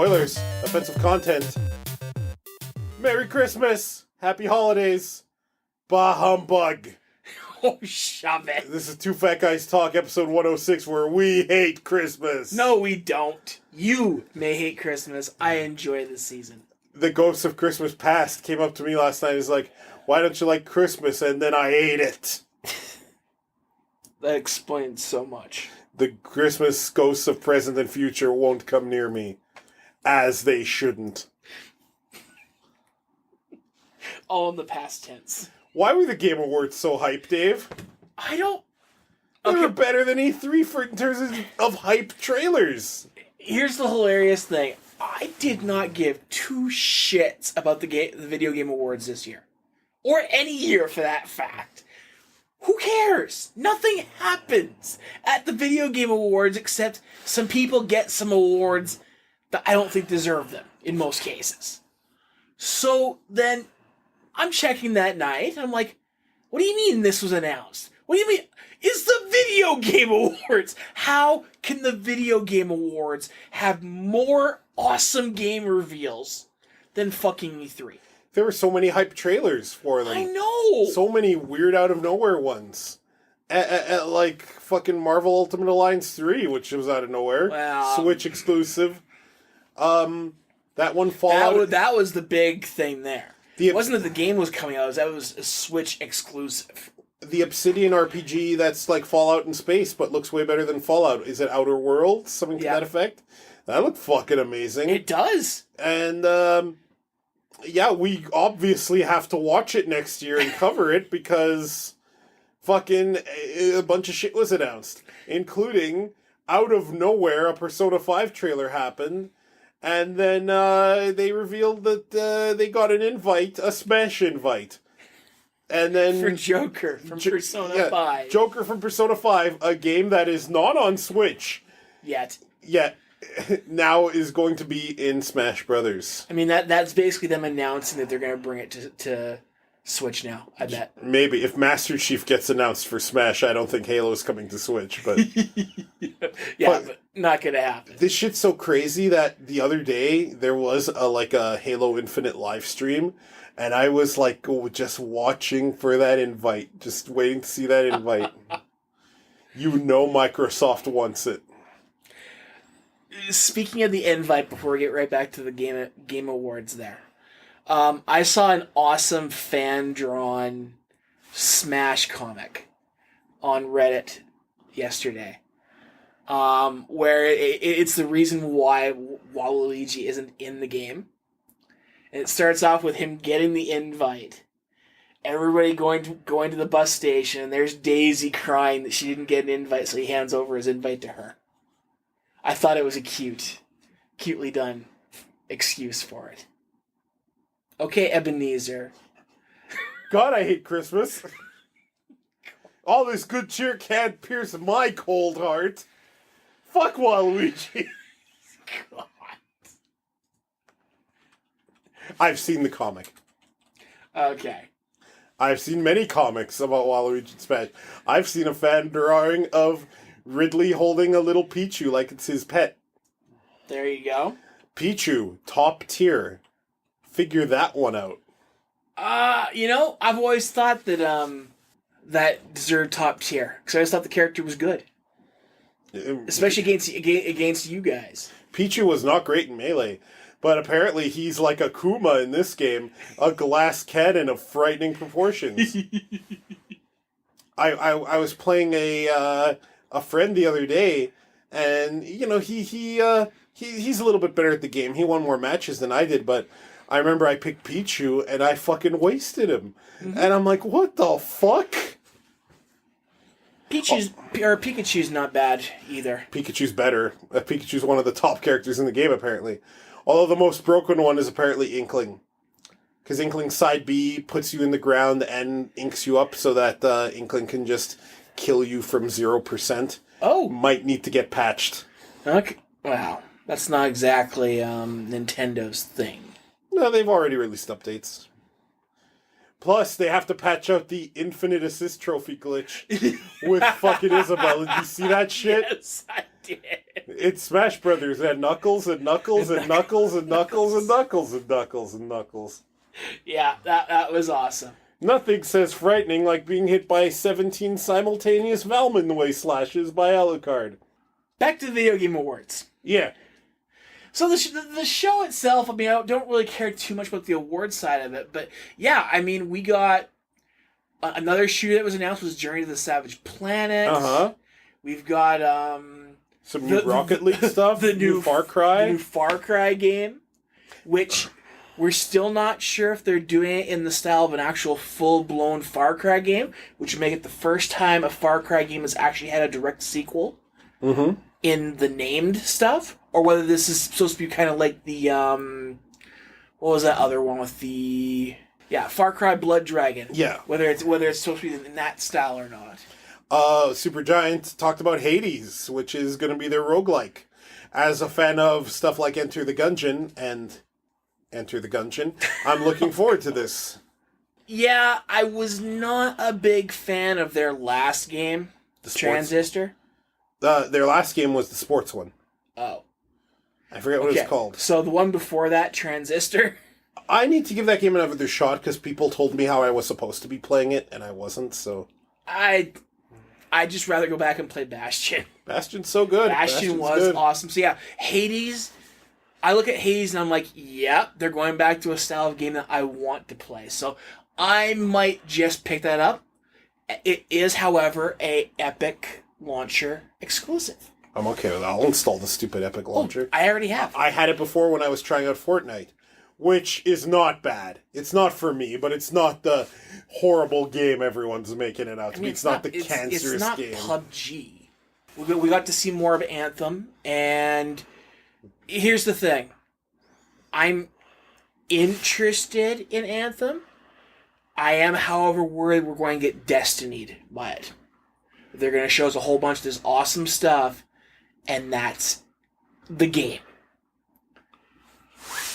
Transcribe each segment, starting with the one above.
Spoilers. Offensive content. Merry Christmas. Happy holidays. Bah humbug. Oh, shove it. This is Two Fat Guys Talk, episode 106, where we hate Christmas. No, we don't. You may hate Christmas. I enjoy this season. The ghost of Christmas past came up to me last night. He's like, why don't you like Christmas? And then I ate it. That explains so much. The Christmas ghosts of present and future won't come near me. As they shouldn't. All in the past tense. Why were the Game Awards so hyped, Dave? I don't... They were better than E3 in terms of hype trailers. Here's the hilarious thing. I did not give two shits about the Video Game Awards this year. Or any year, for that fact. Who cares? Nothing happens at the Video Game Awards except some people get some awards that I don't think deserve them, in most cases. So then, I'm checking that night, and I'm like, what do you mean this was announced? What do you mean? It's the Video Game Awards! How can the Video Game Awards have more awesome game reveals than fucking E3? There were so many hype trailers for them. I know! So many weird out-of-nowhere ones. Like fucking Marvel Ultimate Alliance 3, which was out of nowhere. Well, Switch exclusive. That one Fallout... That was the big thing there. It wasn't that the game was coming out, that was a Switch exclusive. The Obsidian RPG that's like Fallout in space, but looks way better than Fallout. Is it Outer Worlds? Something to that effect? That looked fucking amazing. It does. And, yeah, we obviously have to watch it next year and cover it because fucking a bunch of shit was announced. Including, out of nowhere, a Persona 5 trailer happened. And then they revealed that they got an invite, a Smash invite. And then for Joker from Persona 5. Joker from Persona 5, a game that is not on Switch. Yet, now is going to be in Smash Brothers. I mean, that's basically them announcing that they're going to bring it to Switch now, I bet. Maybe. If Master Chief gets announced for Smash, I don't think Halo is coming to Switch. But but not going to happen. This shit's so crazy that the other day there was a Halo Infinite live stream, and I was like just watching for that invite, just waiting to see that invite. You know Microsoft wants it. Speaking of the invite, before we get right back to the Game Awards there, I saw an awesome fan-drawn Smash comic on Reddit yesterday, where it's the reason why Waluigi isn't in the game. And it starts off with him getting the invite, everybody going to the bus station, and there's Daisy crying that she didn't get an invite, so he hands over his invite to her. I thought it was a cutely done excuse for it. Okay, Ebenezer. God, I hate Christmas. All this good cheer can't pierce my cold heart. Fuck Waluigi. God. I've seen the comic. Okay. I've seen many comics about Waluigi and Smash. I've seen a fan drawing of Ridley holding a little Pichu like it's his pet. There you go. Pichu, top tier. Figure that one out. I've always thought that that deserved top tier because I always thought the character was good, especially against you guys. Pichu was not great in Melee, but apparently he's like a Kuma in this game, a glass cannon of frightening proportions. I was playing a friend the other day, and he's a little bit better at the game. He won more matches than I did, but I remember I picked Pichu, and I fucking wasted him. Mm-hmm. And I'm like, what the fuck? Pikachu's not bad either. Pikachu's better. Pikachu's one of the top characters in the game, apparently. Although the most broken one is apparently Inkling. Because Inkling side B puts you in the ground and inks you up so that Inkling can just kill you from 0%. Oh. Might need to get patched. Okay. Wow. That's not exactly Nintendo's thing. No, they've already released updates. Plus, they have to patch out the infinite assist trophy glitch with fucking Isabelle. Did you see that shit? Yes, I did. It's Smash Brothers and Knuckles and Knuckles and Knuckles and Knuckles and Knuckles and Knuckles and Knuckles. Yeah, that was awesome. Nothing says frightening like being hit by 17 simultaneous Valmanway slashes by Alucard. Back to the Video Game Awards. Yeah. So the show itself, I mean, I don't really care too much about the award side of it, but yeah, I mean, we got another shooter that was announced was Journey to the Savage Planet. Uh-huh. We've got some new Rocket League stuff, the new Far Cry. The new Far Cry game, which we're still not sure if they're doing it in the style of an actual full-blown Far Cry game, which would make it the first time a Far Cry game has actually had a direct sequel in the named stuff, or whether this is supposed to be kind of like the, what was that other one with the... Yeah, Far Cry Blood Dragon. Yeah. Whether it's supposed to be in that style or not. Supergiant talked about Hades, which is going to be their roguelike. As a fan of stuff like Enter the Gungeon and Enter the Gungeon, I'm looking forward to this. Yeah, I was not a big fan of their last game, Transistor. Their last game was the sports one. Oh. I forget what it's called. So the one before that, Transistor? I need to give that game another shot because people told me how I was supposed to be playing it, and I wasn't, so... I'd just rather go back and play Bastion. Bastion's so good. Bastion was awesome. So yeah, Hades... I look at Hades and I'm like, yeah, they're going back to a style of game that I want to play. So I might just pick that up. It is, however, a Epic launcher exclusive. I'm okay with that. I'll install the stupid Epic launcher. I already have. I had it before when I was trying out Fortnite, which is not bad. It's not for me, but it's not the horrible game everyone's making it out to be. It's not the cancerous game. It's not PUBG. We got to see more of Anthem, and here's the thing. I'm interested in Anthem. I am, however, worried we're going to get Destinied by it. They're going to show us a whole bunch of this awesome stuff, and that's the game.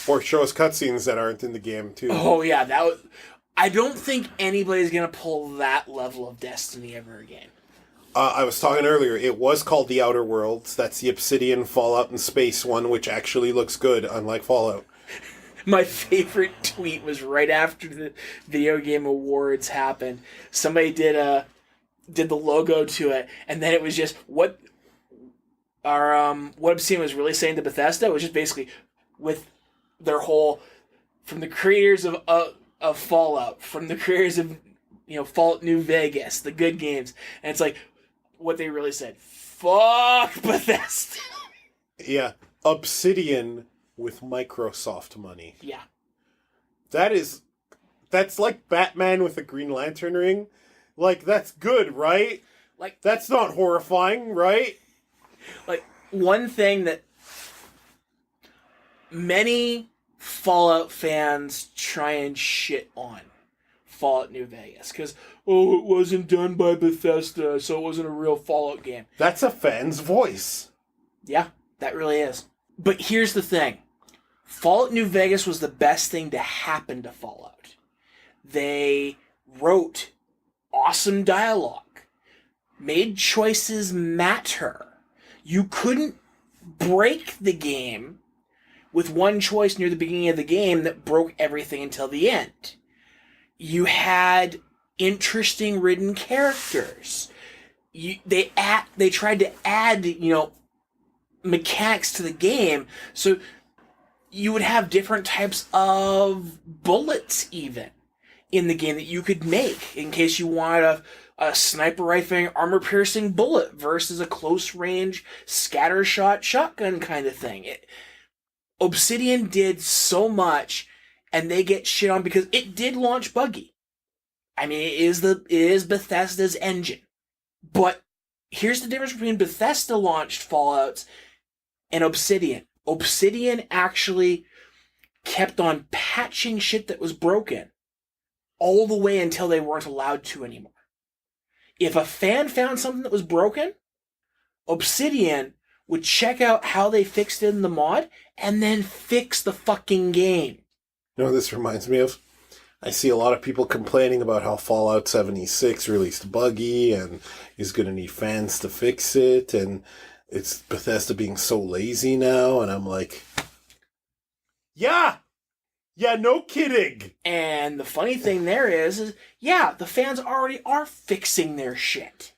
Or show us cutscenes that aren't in the game, too. Oh, yeah. I don't think anybody's going to pull that level of Destiny ever again. I was talking earlier, it was called The Outer Worlds. That's the Obsidian Fallout in Space one, which actually looks good, unlike Fallout. My favorite tweet was right after the Video Game Awards happened. Somebody did the logo to it, and then it was just what Obsidian was really saying to Bethesda was just basically with their whole, from the creators of Fallout, from the creators of Fallout New Vegas, the good games, and it's like what they really said. Fuck Bethesda. Yeah, Obsidian with Microsoft money. Yeah, that's like Batman with a Green Lantern ring. Like, that's good, right? Like, that's not horrifying, right? Like, one thing that many Fallout fans try and shit on Fallout New Vegas, because, it wasn't done by Bethesda, so it wasn't a real Fallout game. That's a fan's voice. Yeah, that really is. But here's the thing. Fallout New Vegas was the best thing to happen to Fallout. They wrote awesome dialogue, made choices matter. You couldn't break the game with one choice near the beginning of the game that broke everything until the end. You had interesting written characters. They tried to add, mechanics to the game, so you would have different types of bullets even in the game that you could make in case you wanted a sniper rifle armor-piercing bullet versus a close-range scatter-shot shotgun kind of thing. Obsidian did so much, and they get shit on because it did launch buggy. I mean, it is Bethesda's engine. But here's the difference between Bethesda launched Fallouts and Obsidian. Obsidian actually kept on patching shit that was broken all the way until they weren't allowed to anymore. If a fan found something that was broken, Obsidian would check out how they fixed it in the mod and then fix the fucking game. You know what this reminds me of? I see a lot of people complaining about how Fallout 76 released buggy and is going to need fans to fix it. And it's Bethesda being so lazy now, and I'm like, yeah, no kidding. And the funny thing there is yeah, the fans already are fixing their shit.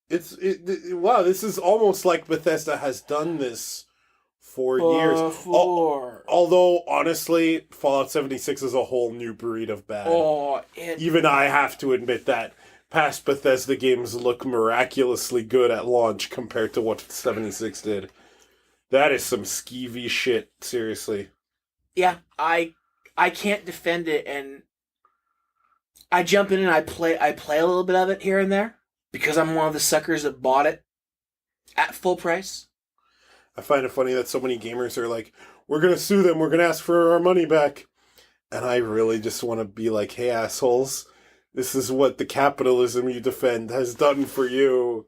Wow, this is almost like Bethesda has done this for years. Although, honestly, Fallout 76 is a whole new breed of bad. Even I have to admit that past Bethesda games look miraculously good at launch compared to what 76 did. That is some skeevy shit, seriously. Yeah, I can't defend it, and I jump in and I play a little bit of it here and there because I'm one of the suckers that bought it at full price. I find it funny that so many gamers are like, we're going to sue them, we're going to ask for our money back. And I really just want to be like, hey, assholes, this is what the capitalism you defend has done for you.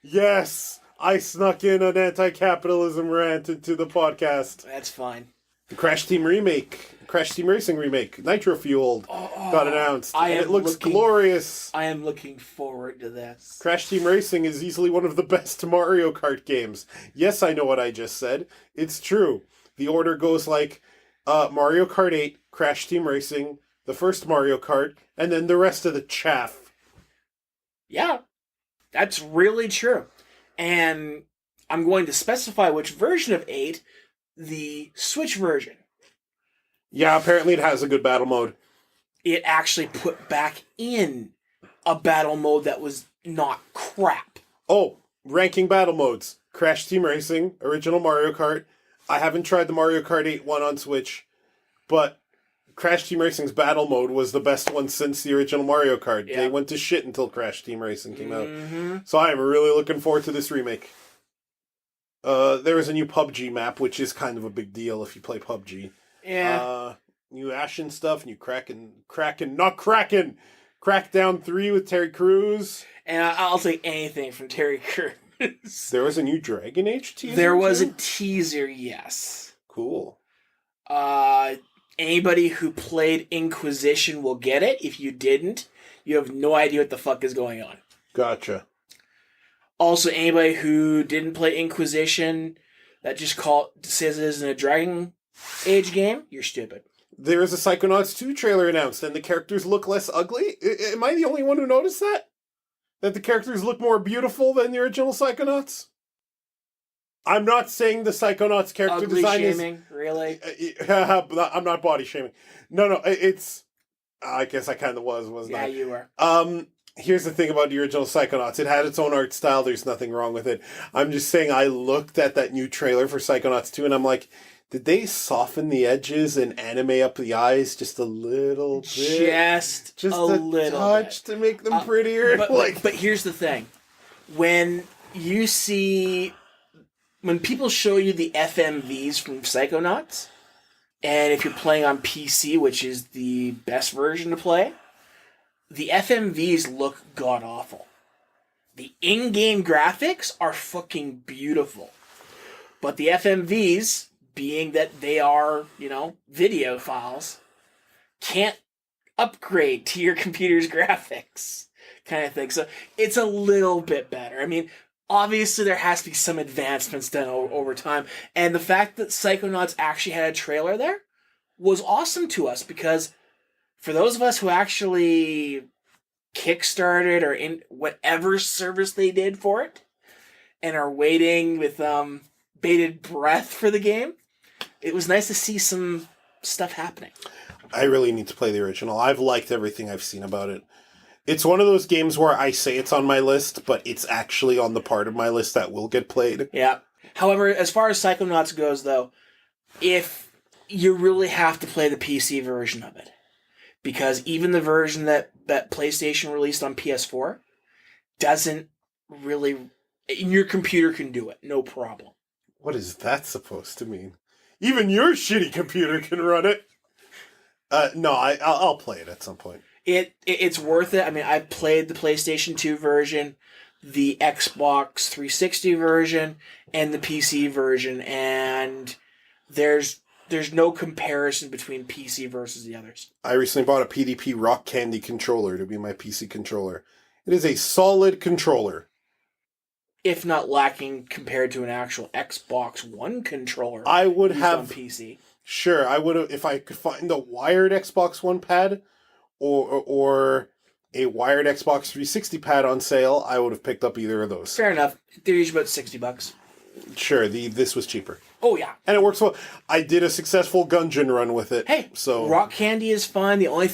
Yes, I snuck in an anti-capitalism rant into the podcast. That's fine. The Crash Team Racing remake, Nitro Fueled, got announced. And it looks glorious. I am looking forward to this. Crash Team Racing is easily one of the best Mario Kart games. Yes, I know what I just said. It's true. The order goes like Mario Kart 8, Crash Team Racing, the first Mario Kart, and then the rest of the chaff. Yeah, that's really true. And I'm going to specify which version of 8, the Switch version. Yeah, apparently it has a good battle mode. It actually put back in a battle mode that was not crap. Oh, ranking battle modes. Crash Team Racing, original Mario Kart. I haven't tried the Mario Kart 8 one on Switch, but Crash Team Racing's battle mode was the best one since the original Mario Kart. Yeah. They went to shit until Crash Team Racing came out. So I am really looking forward to this remake. There is a new PUBG map, which is kind of a big deal if you play PUBG. Yeah. New Ashen stuff, new Crackdown 3 with Terry Crews. And I'll take anything from Terry Crews. There was a new Dragon Age teaser? There was a teaser, yes. Cool. Anybody who played Inquisition will get it. If you didn't, you have no idea what the fuck is going on. Gotcha. Also, anybody who didn't play Inquisition that just says it isn't a Dragon Age game, you're stupid. There is a Psychonauts 2 trailer announced, and the characters look less ugly. Am I the only one who noticed that? That the characters look more beautiful than the original Psychonauts? I'm not saying the Psychonauts character ugly design shaming, really? I'm not body shaming. No, it's... I guess I kind of wasn't I? Yeah, you were. Here's the thing about the original Psychonauts. It had its own art style. There's nothing wrong with it. I'm just saying I looked at that new trailer for Psychonauts 2, and I'm like... Did they soften the edges and animate up the eyes just a little bit? Just a little touch bit. To make them prettier? But here's the thing. When people show you the FMVs from Psychonauts, and if you're playing on PC, which is the best version to play, the FMVs look god-awful. The in-game graphics are fucking beautiful. But the FMVs... being that they are, video files, can't upgrade to your computer's graphics kind of thing. So it's a little bit better. I mean, obviously there has to be some advancements done over time. And the fact that Psychonauts actually had a trailer there was awesome to us because for those of us who actually kickstarted or in whatever service they did for it and are waiting with bated breath for the game, it was nice to see some stuff happening. I really need to play the original. I've liked everything I've seen about it. It's one of those games where I say it's on my list, but it's actually on the part of my list that will get played. Yeah. However, as far as Psychonauts goes, though, if you really have to play the PC version of it, because even the version that PlayStation released on PS4 doesn't really... Your computer can do it, no problem. What is that supposed to mean? Even your shitty computer can run it. No, I'll play it at some point. It's worth it. I mean, I've played the PlayStation 2 version, the Xbox 360 version, and the PC version, and there's no comparison between PC versus the others. I recently bought a PDP Rock Candy controller to be my PC controller. It is a solid controller. if not lacking compared to an actual Xbox One controller. I would used have on PC. Sure, I would have if I could find a wired Xbox One pad or a wired Xbox 360 pad on sale. I would have picked up either of those. Fair enough. They're usually about $60. Sure, this was cheaper. Oh yeah, and it works well. I did a successful Gungeon run with it. Hey, so Rock Candy is fun. The only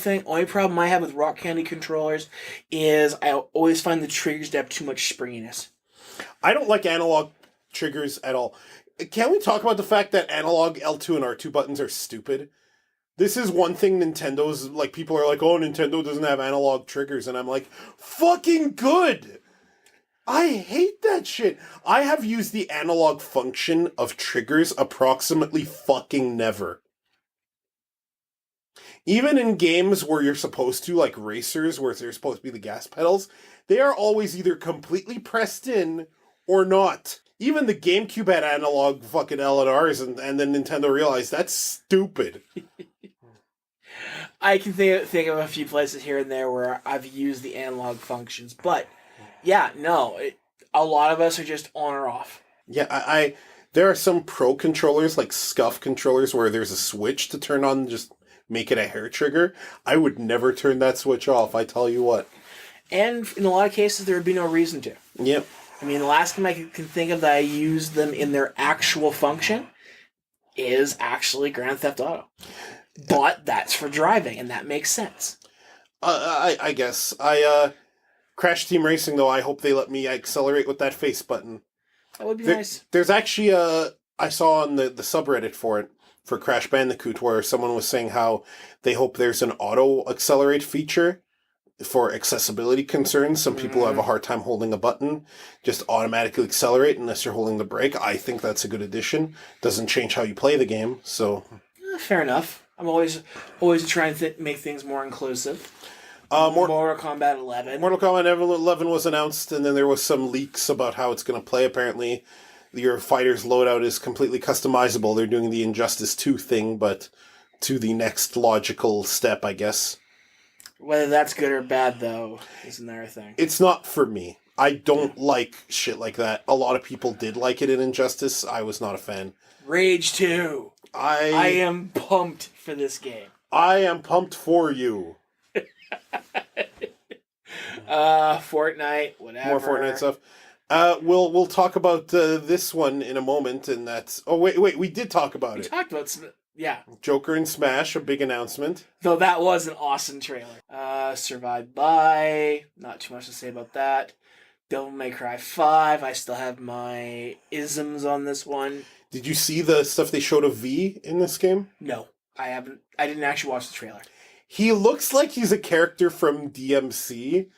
problem I have with Rock Candy controllers is I always find the triggers to have too much springiness. I don't like analog triggers at all. Can we talk about the fact that analog L2 and R2 buttons are stupid? This is one thing Nintendo's, like, people are like, oh, Nintendo doesn't have analog triggers, and I'm like, fucking good! I hate that shit. I have used the analog function of triggers approximately fucking never. Even in games where you're supposed to, like racers, where they're supposed to be the gas pedals, they are always either completely pressed in or not. Even the GameCube had analog fucking L&Rs, and then Nintendo realized that's stupid. I can think of a few places here and there where I've used the analog functions, but yeah, no, a lot of us are just on or off. Yeah, there are some pro controllers, like SCUF controllers, where there's a switch to turn on and just make it a hair trigger. I would never turn that switch off, I tell you what. And in a lot of cases, there would be no reason to. Yep. I mean, the last time I can think of that I used them in their actual function is actually Grand Theft Auto. But that's for driving, and that makes sense. I guess. Crash Team Racing, though, I hope they let me accelerate with that face button. That would be nice. There's actually I saw on the subreddit for it, for Crash Bandicoot, where someone was saying how they hope there's an auto accelerate feature for accessibility concerns. Some people have a hard time holding a button, just automatically accelerate unless you're holding the brake. I think that's a good addition. Doesn't change how you play the game, so... Fair enough. I'm always trying to make things more inclusive. Mortal Kombat 11. Mortal Kombat 11 was announced, and then there was some leaks about how it's going to play. Apparently, your fighter's loadout is completely customizable. They're doing the Injustice 2 thing, but to the next logical step, I guess. Whether that's good or bad, though, is another thing. It's not for me. I don't like shit like that. A lot of people did like it in Injustice. I was not a fan. Rage 2. I am pumped for this game. I am pumped for you. Fortnite, whatever. More Fortnite stuff. We'll talk about this one in a moment, and that's... Oh, wait, we did talk about it. We talked about some... Yeah. Joker and Smash, a big announcement. Though that was an awesome trailer. Survived By, not too much to say about that. Devil May Cry 5, I still have my isms on this one. Did you see the stuff they showed of V in this game? No, I haven't. I didn't actually watch the trailer. He looks like he's a character from DMC,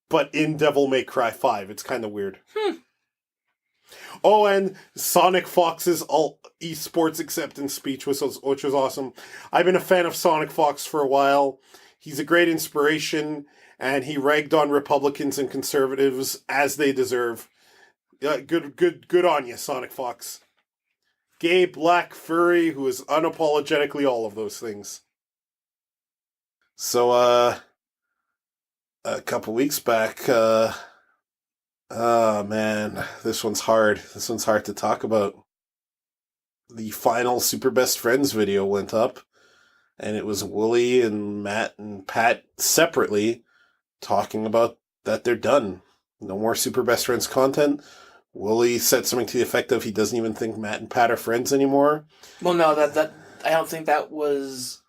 but in Devil May Cry 5. It's kind of weird. Oh, and Sonic Fox's esports acceptance speech, which was awesome. I've been a fan of Sonic Fox for a while. He's a great inspiration, and he ragged on Republicans and conservatives as they deserve. Good on you, Sonic Fox. Gay, black, furry, who is unapologetically all of those things. So, a couple weeks back, oh man, this one's hard. This one's hard to talk about. The final Super Best Friends video went up, and it was Wooly and Matt and Pat separately talking about that they're done. No more Super Best Friends content. Wooly said something to the effect of he doesn't even think Matt and Pat are friends anymore. Well, no, that I don't think that was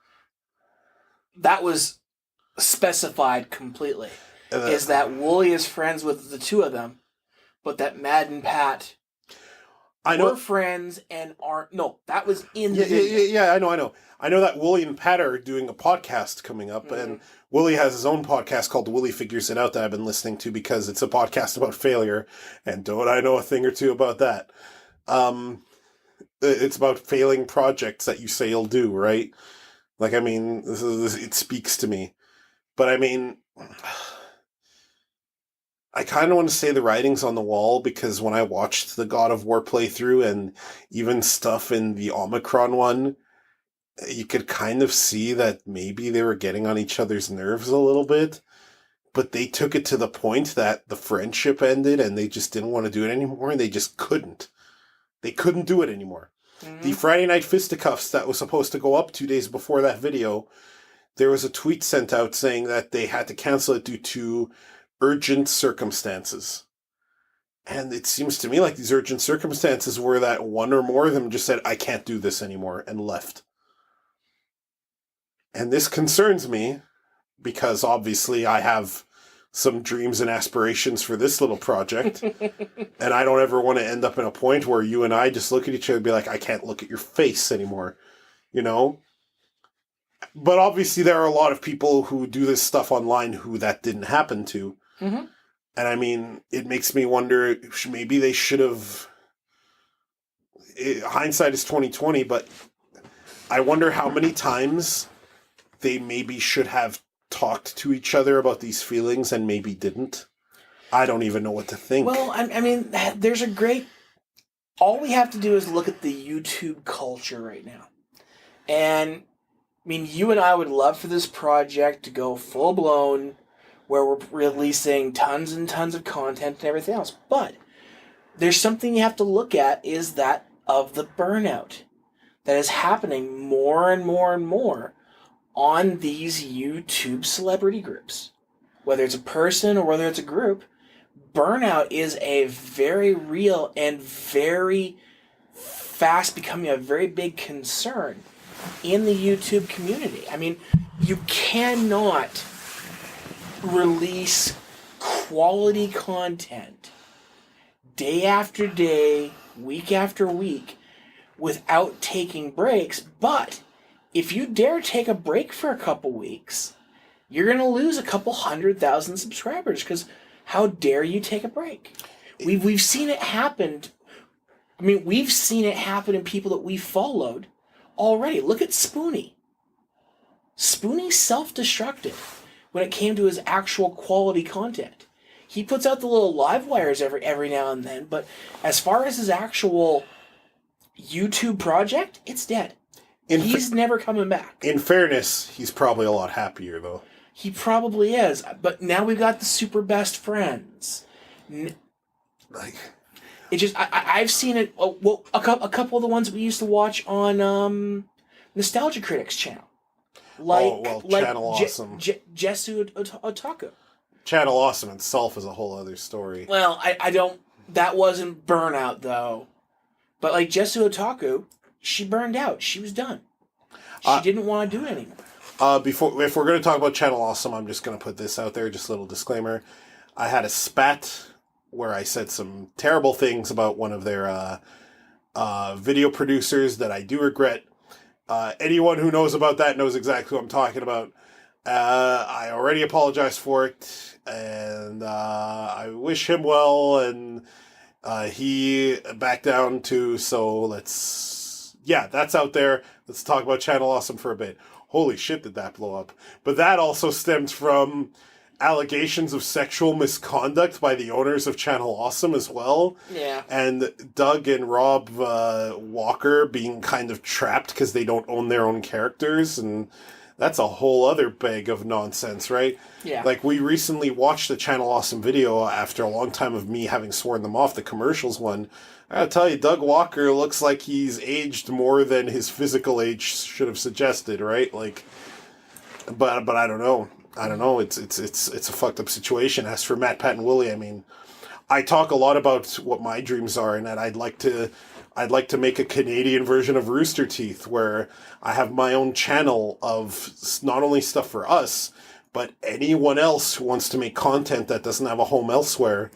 specified completely. Is that Wooly is friends with the two of them, but that Matt and Pat were friends and aren't. No, that was in the video. Yeah, I know. I know that Wooly and Pat are doing a podcast coming up, and Wooly has his own podcast called Wooly Figures It Out that I've been listening to because it's a podcast about failure, and don't I know a thing or two about that. It's about failing projects that you say you'll do, right? Like, I mean, it speaks to me. But, I mean, I kind of want to say the writing's on the wall, because when I watched the God of War playthrough and even stuff in the Omicron one, you could kind of see that maybe they were getting on each other's nerves a little bit. but they took it to the point that the friendship ended and they just didn't want to do it anymore, and they just couldn't. They couldn't do it anymore. Mm-hmm. The Friday Night Fisticuffs that was supposed to go up 2 days before that video, there was a tweet sent out saying that they had to cancel it due to urgent circumstances. And it seems to me like these urgent circumstances were that one or more of them just said, I can't do this anymore, and left. And this concerns me because obviously I have some dreams and aspirations for this little project. And I don't ever want to end up in a point where you and I just look at each other and be like, I can't look at your face anymore, you know? But obviously there are a lot of people who do this stuff online who that didn't happen to. Mm-hmm. And I mean, it makes me wonder, maybe they should have... Hindsight is 20/20, but I wonder how many times they maybe should have talked to each other about these feelings and maybe didn't. I don't even know what to think. Well, I mean, there's a great... All we have to do is look at the YouTube culture right now. And, I mean, you and I would love for this project to go full-blown, where we're releasing tons and tons of content and everything else. But there's something you have to look at, is that of the burnout that is happening more and more and more on these YouTube celebrity groups. Whether it's a person or whether it's a group, burnout is a very real and very fast becoming a very big concern in the YouTube community. I mean, you cannot release quality content day after day, week after week, without taking breaks. But if you dare take a break for a couple weeks, you're going to lose a couple 100,000 subscribers, because how dare you take a break? We've seen it happen. I mean, we've seen it happen in people that we followed already. Look at Spoonie. Spoonie's self-destructive when it came to his actual quality content. He puts out the little live wires every now and then, but as far as his actual YouTube project, it's dead. He's never coming back. In fairness, he's probably a lot happier, though. He probably is, but now we've got the super best friends. Like, it just, I've seen it, well, a couple of the ones we used to watch on Nostalgia Critics channel. Channel Awesome. Jesu Otaku. Channel Awesome itself is a whole other story. Well, I don't... That wasn't burnout, though. But, like, Jesu Otaku, she burned out. She was done. She didn't want to do it anymore. If we're going to talk about Channel Awesome, I'm just going to put this out there, just a little disclaimer. I had a spat where I said some terrible things about one of their video producers that I do regret. Anyone who knows about that knows exactly who I'm talking about. I already apologized for it, and I wish him well, and he backed down too, so that's out there. Let's talk about Channel Awesome for a bit. Holy shit, did that blow up. But that also stemmed from allegations of sexual misconduct by the owners of Channel Awesome as well. Yeah. And Doug and Rob Walker being kind of trapped because they don't own their own characters, and that's a whole other bag of nonsense, right? Yeah. Like, we recently watched the Channel Awesome video after a long time of me having sworn them off, the commercials one. I gotta tell you, Doug Walker looks like he's aged more than his physical age should have suggested, right? Like, but I don't know. It's a fucked up situation. As for Matt, Pat, and Willie, I mean, I talk a lot about what my dreams are, and that I'd like to make a Canadian version of Rooster Teeth, where I have my own channel of not only stuff for us, but anyone else who wants to make content that doesn't have a home elsewhere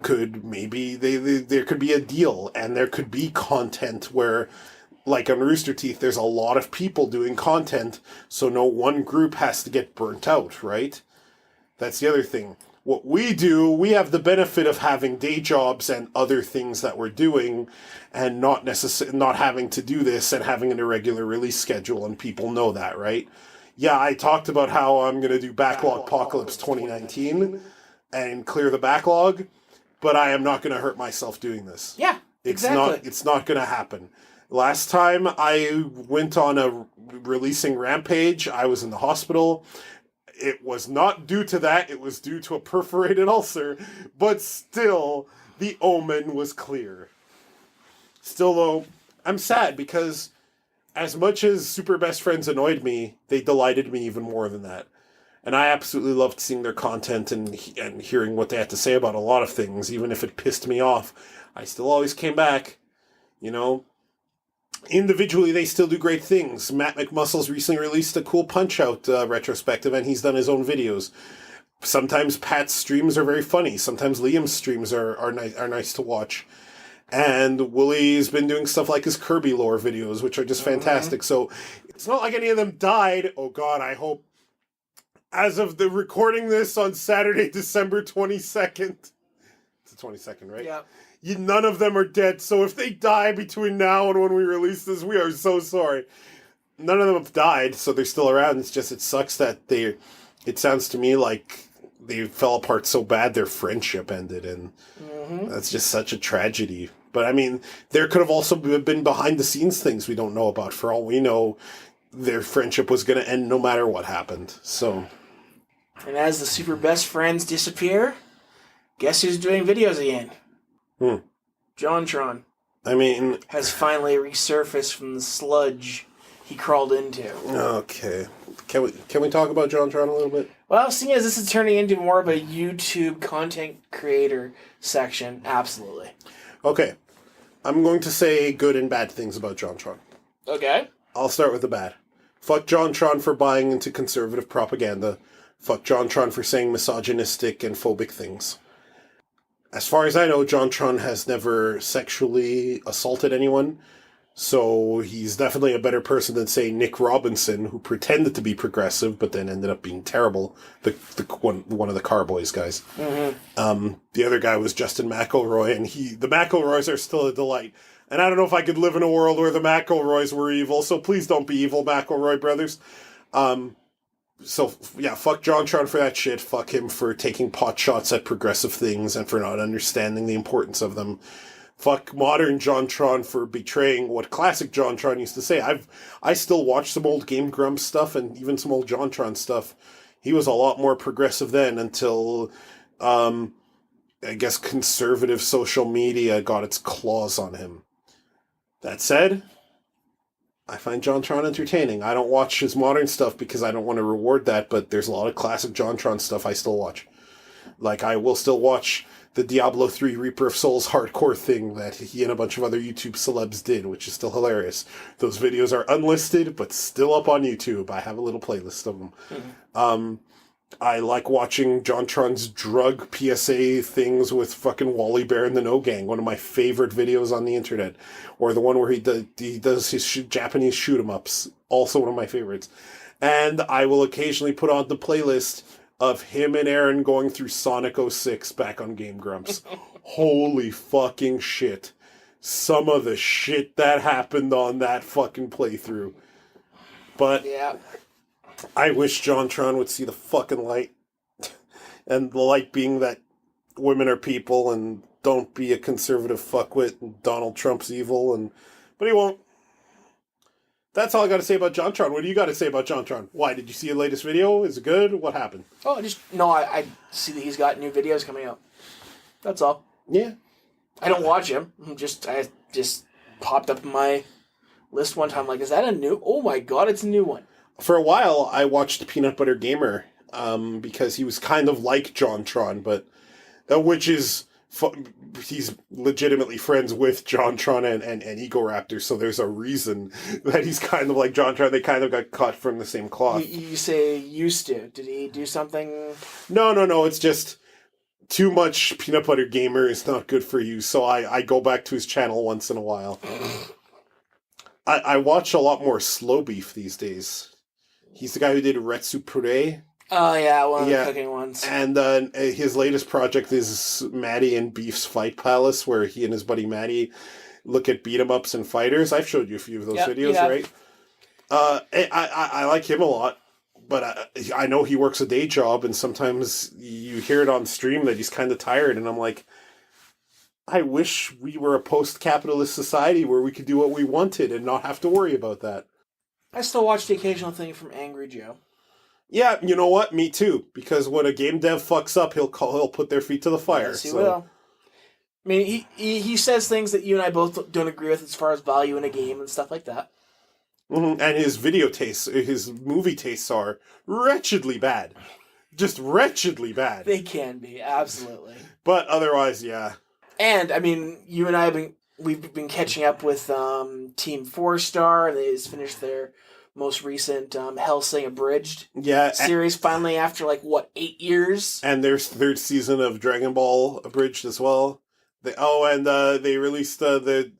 could maybe there could be a deal, and there could be content where, like on Rooster Teeth, there's a lot of people doing content, so no one group has to get burnt out, right? That's the other thing. What we do, we have the benefit of having day jobs and other things that we're doing, and not having to do this and having an irregular release schedule, and people know that, right? Yeah, I talked about how I'm going to do Backlog Apocalypse 2019 and clear the backlog, but I am not going to hurt myself doing this. Yeah, exactly. It's not going to happen. Last time I went on a releasing rampage, I was in the hospital. It was not due to that. It was due to a perforated ulcer. But still, the omen was clear. Still, though, I'm sad because as much as Super Best Friends annoyed me, they delighted me even more than that. And I absolutely loved seeing their content and hearing what they had to say about a lot of things, even if it pissed me off. I still always came back, you know. Individually, they still do great things. Matt McMuscles recently released a cool Punch-Out retrospective, and he's done his own videos. Sometimes Pat's streams are very funny. Sometimes Liam's streams are nice to watch. And Willie's been doing stuff like his Kirby lore videos, which are just fantastic. So it's not like any of them died. Oh, God, I hope. As of the recording this on Saturday, December 22nd. It's the 22nd, right? Yeah. None of them are dead. So if they die between now and when we release this, we are so sorry. None of them have died, so they're still around. It's just, it sucks that it sounds to me like they fell apart so bad their friendship ended, and that's just such a tragedy. But I mean, there could have also been behind the scenes things we don't know about. For all we know, their friendship was going to end no matter what happened. So, and as the Super Best Friends disappear, guess who's doing videos again? JonTron. I mean, has finally resurfaced from the sludge he crawled into. Okay. Can we talk about JonTron a little bit? Well, seeing as this is turning into more of a YouTube content creator section, absolutely. Okay. I'm going to say good and bad things about JonTron. Okay. I'll start with the bad. Fuck JonTron for buying into conservative propaganda. Fuck JonTron for saying misogynistic and phobic things. As far as I know, JonTron has never sexually assaulted anyone, so he's definitely a better person than, say, Nick Robinson, who pretended to be progressive, but then ended up being terrible. The one of the Carboys guys. The other guy was Justin McElroy, and the McElroys are still a delight. And I don't know if I could live in a world where the McElroys were evil, so please don't be evil, McElroy brothers. So, yeah, fuck JonTron for that shit. Fuck him for taking pot shots at progressive things and for not understanding the importance of them. Fuck modern JonTron for betraying what classic JonTron used to say. I still watch some old Game Grumps stuff and even some old JonTron stuff. He was a lot more progressive then until, I guess, conservative social media got its claws on him. That said, I find JonTron entertaining. I don't watch his modern stuff because I don't want to reward that, but there's a lot of classic JonTron stuff I still watch. Like, I will still watch the Diablo 3 Reaper of Souls hardcore thing that he and a bunch of other YouTube celebs did, which is still hilarious. Those videos are unlisted, but still up on YouTube. I have a little playlist of them. I like watching JonTron's drug PSA things with fucking Wally Bear and the No Gang, one of my favorite videos on the internet. Or the one where he does his Japanese shoot-em-ups, also one of my favorites. And I will occasionally put on the playlist of him and Aaron going through Sonic 06 back on Game Grumps. Holy fucking shit. Some of the shit that happened on that fucking playthrough. But yeah. I wish JonTron would see the fucking light. And the light being that women are people and don't be a conservative fuckwit and Donald Trump's evil. But he won't. That's all I got to say about JonTron. What do you got to say about JonTron? Why? Did you see the latest video? Is it good? What happened? Oh, I see that he's got new videos coming out. That's all. Yeah. I don't watch him. I just popped up in my list one time. Like, is that a new? Oh my god, it's a new one. For a while, I watched Peanut Butter Gamer because he was kind of like JonTron, but which is he's legitimately friends with JonTron and Egoraptor, so there's a reason that he's kind of like JonTron. They kind of got cut from the same cloth. You say used to. Did he do something? No. It's just too much Peanut Butter Gamer is not good for you, so I go back to his channel once in a while. I watch a lot more Slow Beef these days. He's the guy who did Retsu Puree. Oh, yeah, one of the cooking ones. And his latest project is Maddie and Beef's Fight Palace, where he and his buddy Maddie look at beat-em-ups and fighters. I've showed you a few of those videos, right? I like him a lot, but I know he works a day job, and sometimes you hear it on stream that he's kind of tired, and I'm like, I wish we were a post-capitalist society where we could do what we wanted and not have to worry about that. I still watch the occasional thing from Angry Joe. Yeah, you know what? Me too. Because when a game dev fucks up, he'll put their feet to the fire. Yes, he will. I mean, he says things that you and I both don't agree with as far as value in a game and stuff like that. Mm-hmm. And his video tastes, his movie tastes are wretchedly bad. Just wretchedly bad. They can be, absolutely. But otherwise, yeah. And, I mean, you and I we've been catching up with Team 4-Star. They just finished their most recent Hellsing Abridged series finally after, 8 years? And their third season of Dragon Ball Abridged as well. They released they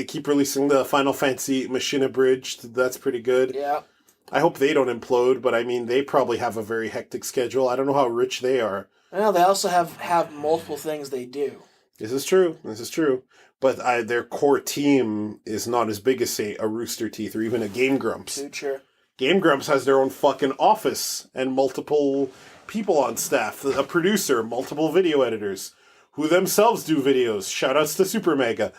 keep releasing the Final Fantasy Machine Abridged. That's pretty good. Yeah. I hope they don't implode, but I mean, they probably have a very hectic schedule. I don't know how rich they are. Well, they also have multiple things they do. This is true. But their core team is not as big as, say, a Rooster Teeth or even a Game Grumps. Future. Game Grumps has their own fucking office and multiple people on staff. A producer, multiple video editors, who themselves do videos. Shoutouts to Super Mega.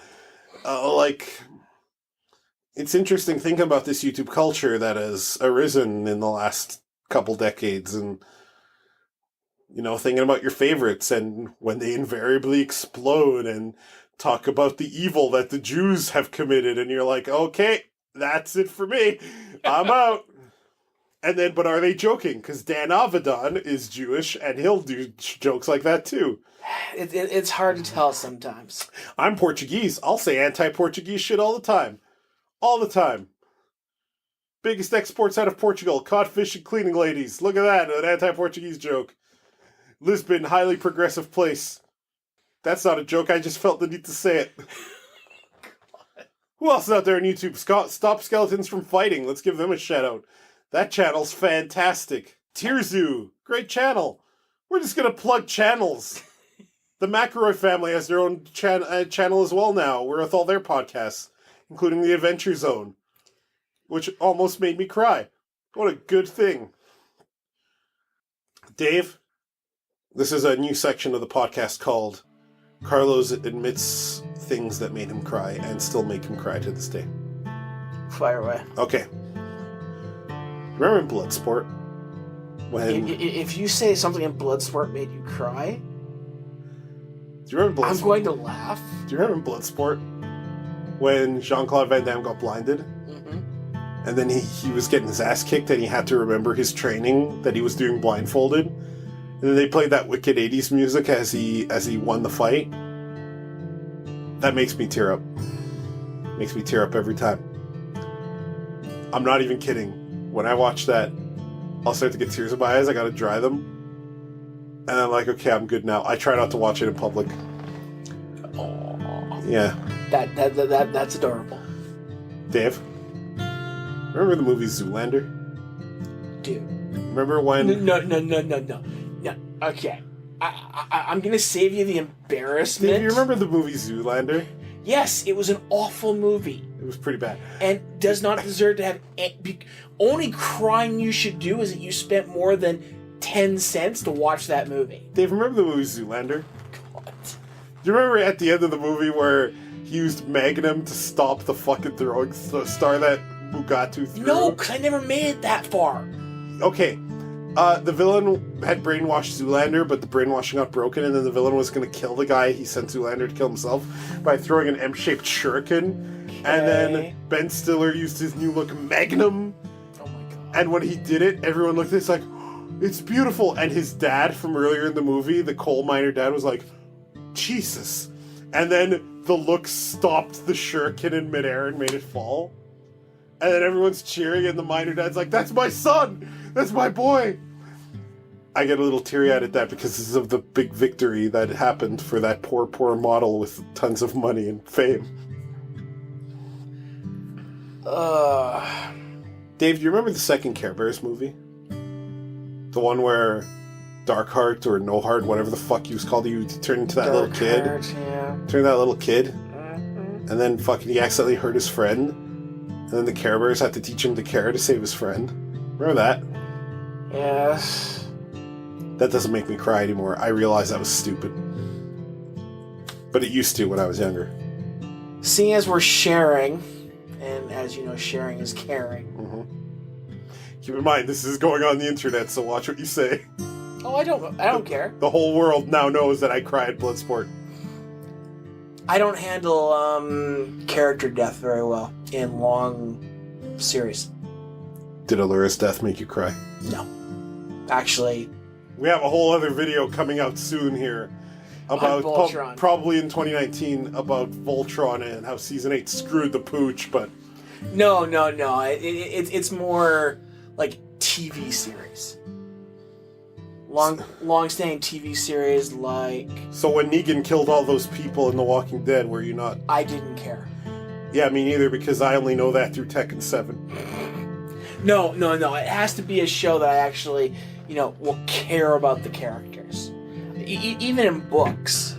It's interesting thinking about this YouTube culture that has arisen in the last couple decades and, thinking about your favorites and when they invariably explode and talk about the evil that the Jews have committed, and you're like, okay, that's it for me. I'm out. And then, but are they joking? Because Dan Avidan is Jewish, and he'll do jokes like that too. It's hard to tell sometimes. I'm Portuguese. I'll say anti-Portuguese shit all the time. All the time. Biggest exports out of Portugal. Codfish and cleaning ladies. Look at that. An anti-Portuguese joke. Lisbon, highly progressive place. That's not a joke. I just felt the need to say it. Who else is out there on YouTube? Stop Skeletons from Fighting. Let's give them a shout out. That channel's fantastic. Tearzu. Great channel. We're just going to plug channels. The McElroy family has their own channel as well now. We're with all their podcasts, including the Adventure Zone, which almost made me cry. What a good thing. Dave, this is a new section of the podcast called Carlos Admits Things That Made Him Cry and Still Make Him Cry to this day. Fire away. Okay. Remember in Bloodsport? When... If you say something in Bloodsport made you cry... Do you remember Bloodsport? I'm going to laugh. Do you remember in Bloodsport when Jean-Claude Van Damme got blinded? Mm-hmm. And then he was getting his ass kicked and he had to remember his training that he was doing blindfolded? And then they played that wicked 80s music as he won the fight. That makes me tear up. Makes me tear up every time. I'm not even kidding. When I watch that, I'll start to get tears in my eyes. I gotta dry them. And I'm like, okay, I'm good now. I try not to watch it in public. Aww. Yeah. That's adorable. Dave, remember the movie Zoolander? Dude. Remember when... No. Okay. I'm going to save you the embarrassment. Dave, you remember the movie Zoolander? Yes, it was an awful movie. It was pretty bad. And does not deserve to have... Only crime you should do is that you spent more than 10 cents to watch that movie. Dave, remember the movie Zoolander? God. Do you remember at the end of the movie where he used Magnum to stop the fucking throwing star that Mugatu threw? No, because I never made it that far. Okay. The villain had brainwashed Zoolander, but the brainwashing got broken, and then the villain was going to kill the guy he sent Zoolander to kill himself by throwing an M-shaped shuriken. Okay. And then Ben Stiller used his new look Magnum. Oh my god. And when he did it, everyone looked at it, it's like, it's beautiful. And his dad from earlier in the movie, the coal miner dad, was like, Jesus. And then the look stopped the shuriken in midair and made it fall. And then everyone's cheering, and the miner dad's like, that's my son! That's my boy! I get a little teary-eyed at that because this is of the big victory that happened for that poor model with tons of money and fame. Dave, do you remember the second Care Bears movie? The one where Darkheart or No Heart, whatever the fuck he was called, he turned into that little kid. Yeah. Turned that little kid. Mm-hmm. And then fucking he accidentally hurt his friend. And then the Care Bears had to teach him to care to save his friend. Remember that? Yes. That doesn't make me cry anymore. I realize that was stupid. But it used to when I was younger. Seeing as we're sharing, and as you know, sharing is caring. Mm-hmm. Keep in mind, this is going on the internet, so watch what you say. Oh, I don't care. The whole world now knows that I cry at Bloodsport. I don't handle character death very well in long series. Did Allura's death make you cry? No. Actually... We have a whole other video coming out soon here about Voltron. Probably in 2019 about Voltron and how Season 8 screwed the pooch, but... No. It's more like TV series. Long-standing TV series like... So when Negan killed all those people in The Walking Dead, were you not... I didn't care. Yeah, me neither, because I only know that through Tekken 7. No. It has to be a show that I actually, will care about the characters. Even in books,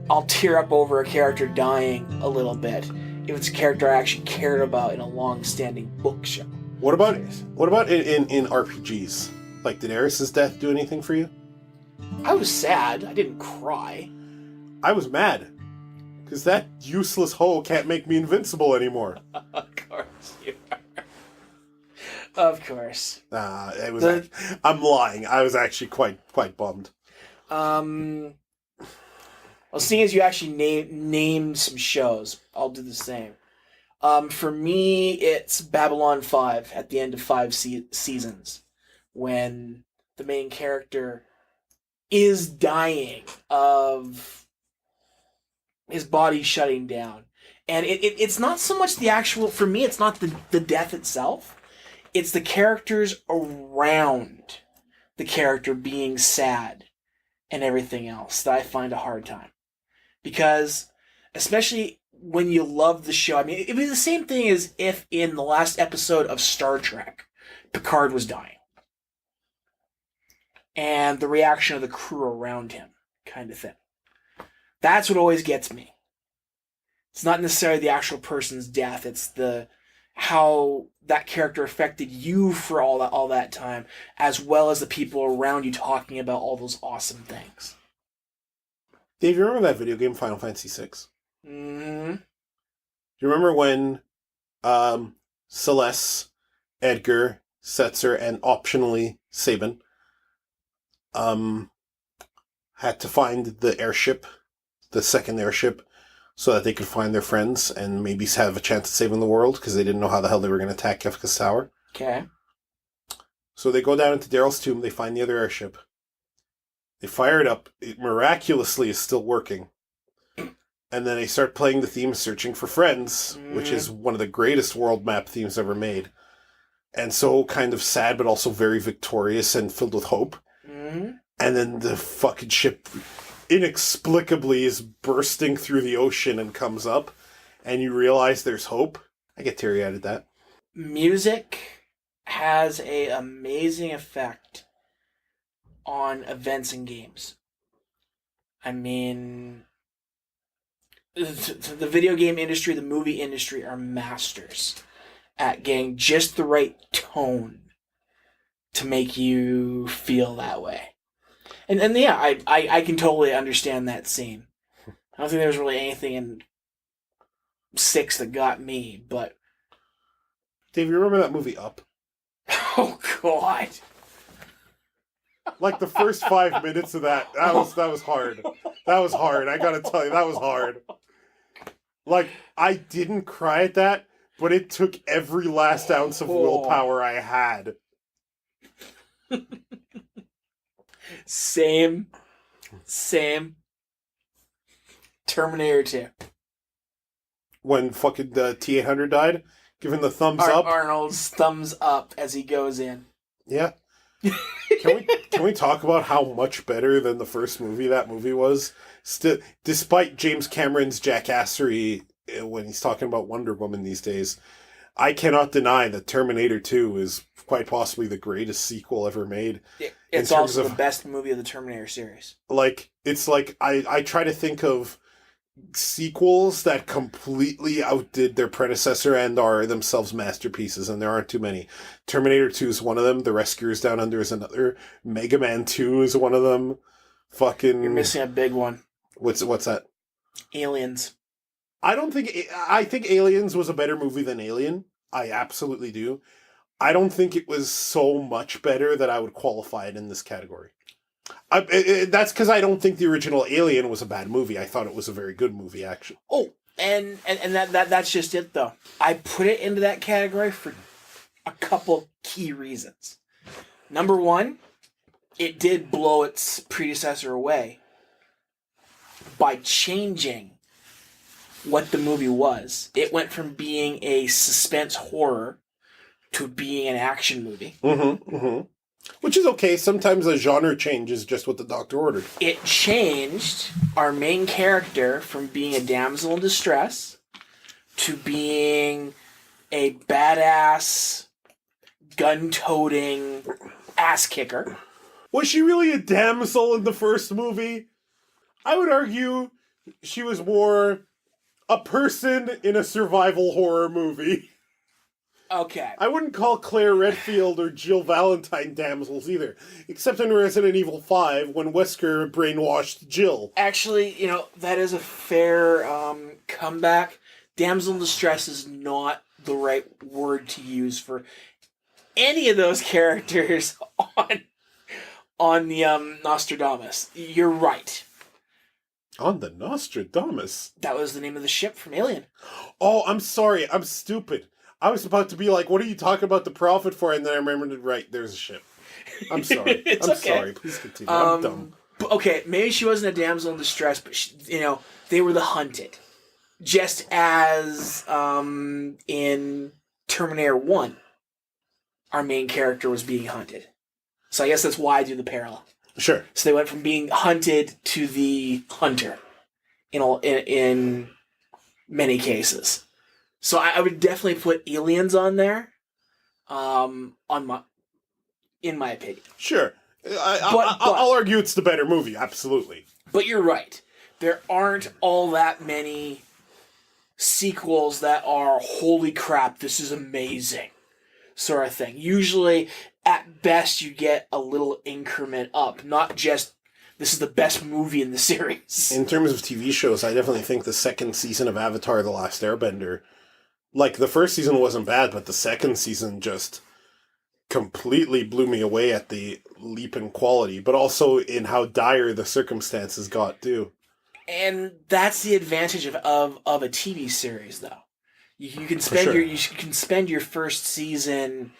I'll tear up over a character dying a little bit if it's a character I actually cared about in a long-standing book show. What about in RPGs? Like, did Aerys' death do anything for you? I was sad. I didn't cry. I was mad. Because that useless hoe can't make me invincible anymore. Of course you are. Of course. I'm lying. I was actually quite bummed. Well, seeing as you actually named some shows, I'll do the same. For me, it's Babylon 5 at the end of 5 seasons, when the main character is dying of his body shutting down. And it's not so much the actual... For me, it's not the death itself. It's the characters around the character being sad and everything else that I find a hard time. Because, especially when you love the show, I mean, it'd be the same thing as if in the last episode of Star Trek, Picard was dying. And the reaction of the crew around him, kind of thing. That's what always gets me. It's not necessarily the actual person's death, it's how that character affected you for all that time, as well as the people around you talking about all those awesome things. Dave, you remember that video game Final Fantasy VI? Mm-hmm. Do you remember when Celeste, Edgar, Setzer, and optionally Sabin had to find the airship, the second airship, so that they could find their friends and maybe have a chance at saving the world, because they didn't know how the hell they were going to attack Kefka's tower. Okay. So they go down into Daryl's tomb, they find the other airship. They fire it up, it miraculously is still working. And then they start playing the theme Searching for Friends, which is one of the greatest world map themes ever made. And so kind of sad, but also very victorious and filled with hope. Mm-hmm. And then the fucking ship inexplicably is bursting through the ocean and comes up, and you realize there's hope. I get teary-eyed at that. Music has an amazing effect on events and games. I mean, the video game industry, the movie industry are masters at getting just the right tone to make you feel that way. And yeah, I can totally understand that scene. I don't think there was really anything in 6 that got me, but... Dave, you remember that movie Up? Oh, God. Like the first 5 minutes of that was hard. That was hard. I gotta tell you, that was hard. Like, I didn't cry at that, but it took every last ounce of willpower I had. Same. Terminator 2. When fucking the T-800 died, giving the thumbs up. Arnold's thumbs up as he goes in. Yeah. Can we talk about how much better than the first movie that movie was? Despite James Cameron's jackassery when he's talking about Wonder Woman these days, I cannot deny that Terminator 2 is quite possibly the greatest sequel ever made. It's also the best movie of the Terminator series. Like, it's like, I try to think of sequels that completely outdid their predecessor and are themselves masterpieces, and there aren't too many. Terminator 2 is one of them. The Rescuers Down Under is another. Mega Man 2 is one of them. Fucking... You're missing a big one. What's that? Aliens. I think Aliens was a better movie than Alien. I absolutely do. I don't think it was so much better that I would qualify it in this category. That's because I don't think the original Alien was a bad movie. I thought it was a very good movie, actually. Oh, and that's just it, though. I put it into that category for a couple key reasons. Number one, it did blow its predecessor away by changing what the movie was. It went from being a suspense horror to being an action movie. Mm-hmm, mm-hmm. Which is okay. Sometimes a genre change is just what the doctor ordered. It changed our main character from being a damsel in distress to being a badass, gun-toting ass kicker. Was she really a damsel in the first movie? I would argue she was more a person in a survival horror movie. Okay. I wouldn't call Claire Redfield or Jill Valentine damsels either, except in Resident Evil 5 when Wesker brainwashed Jill. Actually, that is a fair comeback. Damsel in distress is not the right word to use for any of those characters on the Nostradamus. You're right. On the Nostradamus? That was the name of the ship from Alien. Oh, I'm sorry. I'm stupid. I was about to be like, what are you talking about the prophet for? And then I remembered, right, there's a ship. I'm sorry. I'm okay. Sorry. Please continue. I'm dumb. Okay, maybe she wasn't a damsel in distress, but they were the hunted. Just as in Terminator 1, our main character was being hunted. So I guess that's why I do the parallel. Sure. So they went from being hunted to the hunter in many cases. So I would definitely put Aliens on there, in my opinion. Sure. I'll argue it's the better movie, absolutely. But you're right. There aren't all that many sequels that are, holy crap, this is amazing, sort of thing. Usually, at best, you get a little increment up, not just, this is the best movie in the series. In terms of TV shows, I definitely think the second season of Avatar: The Last Airbender, like, the first season wasn't bad, but the second season just completely blew me away at the leap in quality, but also in how dire the circumstances got, too. And that's the advantage of a TV series, though. You can spend you can spend your first season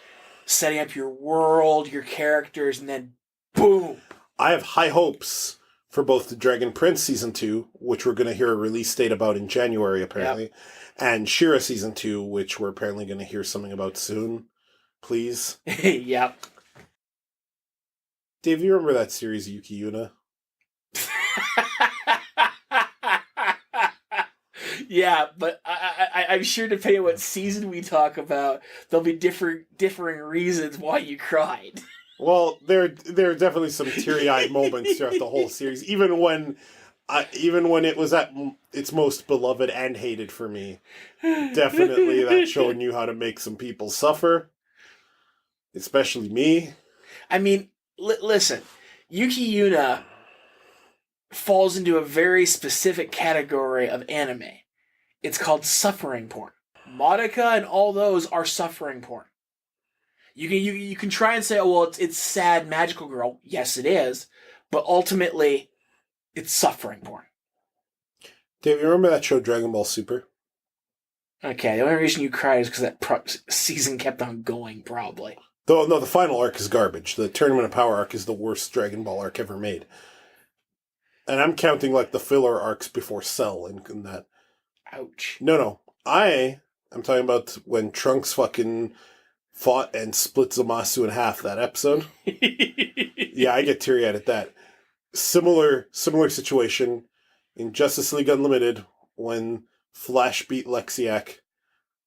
setting up your world, your characters, and then boom. I have high hopes for both the Dragon Prince Season 2, which we're going to hear a release date about in January, apparently, and She-Ra Season 2, which we're apparently going to hear something about soon. Please. Yep. Dave, you remember that series, Yuki Yuna? Yeah, but I'm sure depending on what season we talk about, there'll be differing reasons why you cried. Well, there are definitely some teary-eyed moments throughout the whole series, even when it was at its most beloved and hated for me. Definitely that show knew how to make some people suffer, especially me. I mean, listen, Yuki Yuna falls into a very specific category of anime. It's called suffering porn. Madoka and all those are suffering porn. You can try and say, oh, well, it's sad magical girl. Yes, it is. But ultimately, it's suffering porn. Dave, you remember that show Dragon Ball Super? Okay, the only reason you cried is because that season kept on going, probably. No, the final arc is garbage. The Tournament of Power arc is the worst Dragon Ball arc ever made. And I'm counting, like, the filler arcs before Cell in that. Ouch. No. I'm talking about when Trunks fucking fought and split Zamasu in half, that episode. Yeah, I get teary-eyed at that. Similar situation in Justice League Unlimited when Flash beat Lexiac,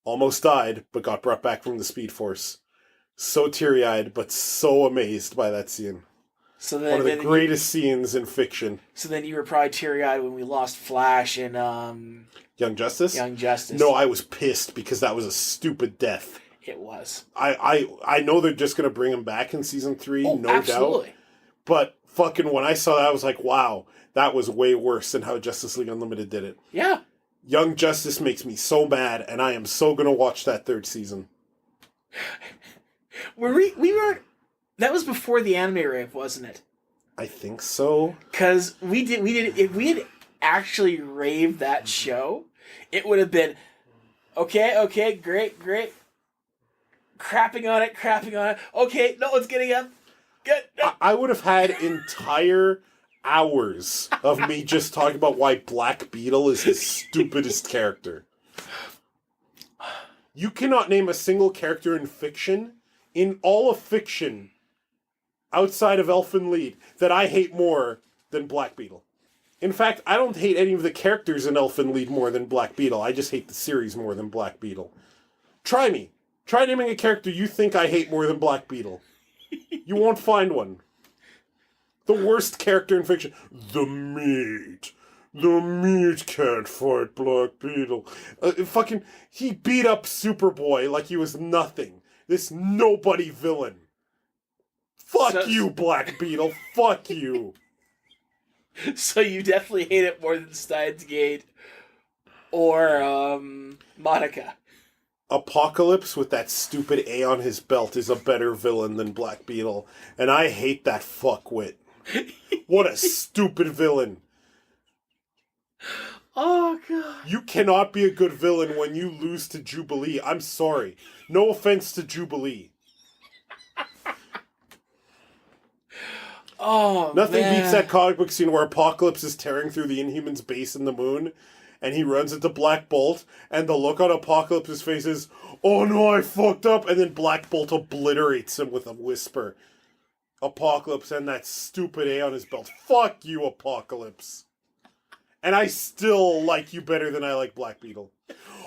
almost died, but got brought back from the Speed Force. So teary-eyed, but so amazed by that scene. So then, one of the greatest scenes in fiction. So then you were probably teary-eyed when we lost Flash in Young Justice? Young Justice. No, I was pissed because that was a stupid death. It was. I know they're just going to bring him back in Season 3, no absolutely. doubt. But fucking when I saw that, I was like, wow, that was way worse than how Justice League Unlimited did it. Yeah. Young Justice makes me so mad, and I am so going to watch that third season. We were. That was before the anime rave, wasn't it? I think so. Because we did. If we had actually raved that show, it would have been okay, great. Crapping on it. Okay, no, it's getting up. Good. I would have had entire hours of me just talking about why Black Beetle is the stupidest character. You cannot name a single character in all of fiction, outside of Elfin Lied, that I hate more than Black Beetle. In fact, I don't hate any of the characters in Elfin Lied more than Black Beetle. I just hate the series more than Black Beetle. Try me. Try naming a character you think I hate more than Black Beetle. You won't find one. The worst character in fiction. The meat. The meat can't fight Black Beetle. He beat up Superboy like he was nothing. This nobody villain. Fuck you, Black Beetle. Fuck you. So you definitely hate it more than Steins Gate or Monica. Apocalypse with that stupid A on his belt is a better villain than Black Beetle, and I hate that fuckwit. What a stupid villain. Oh, God. You cannot be a good villain when you lose to Jubilee. I'm sorry. No offense to Jubilee. Oh, Nothing man. beats that comic book scene where Apocalypse is tearing through the Inhumans' base in the moon, and he runs into Black Bolt, and the look on Apocalypse's face is, oh no, I fucked up, and then Black Bolt obliterates him with a whisper. Apocalypse and that stupid A on his belt. Fuck you, Apocalypse. And I still like you better than I like Black Beetle.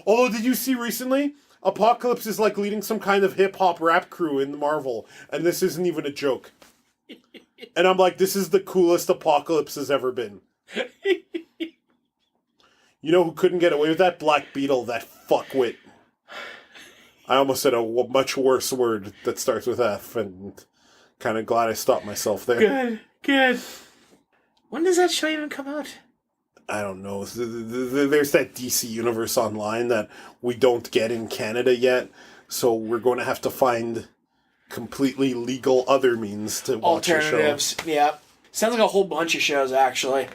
Although, did you see recently? Apocalypse is like leading some kind of hip-hop rap crew in Marvel, and this isn't even a joke. And I'm like, this is the coolest Apocalypse has ever been. You know who couldn't get away with that? Black Beetle, that fuckwit. I almost said a much worse word that starts with F, and kind of glad I stopped myself there. Good. When does that show even come out? I don't know. There's that DC Universe Online that we don't get in Canada yet, so we're going to have to find completely legal other means to watch a show. Alternatives, yeah. Sounds like a whole bunch of shows, actually.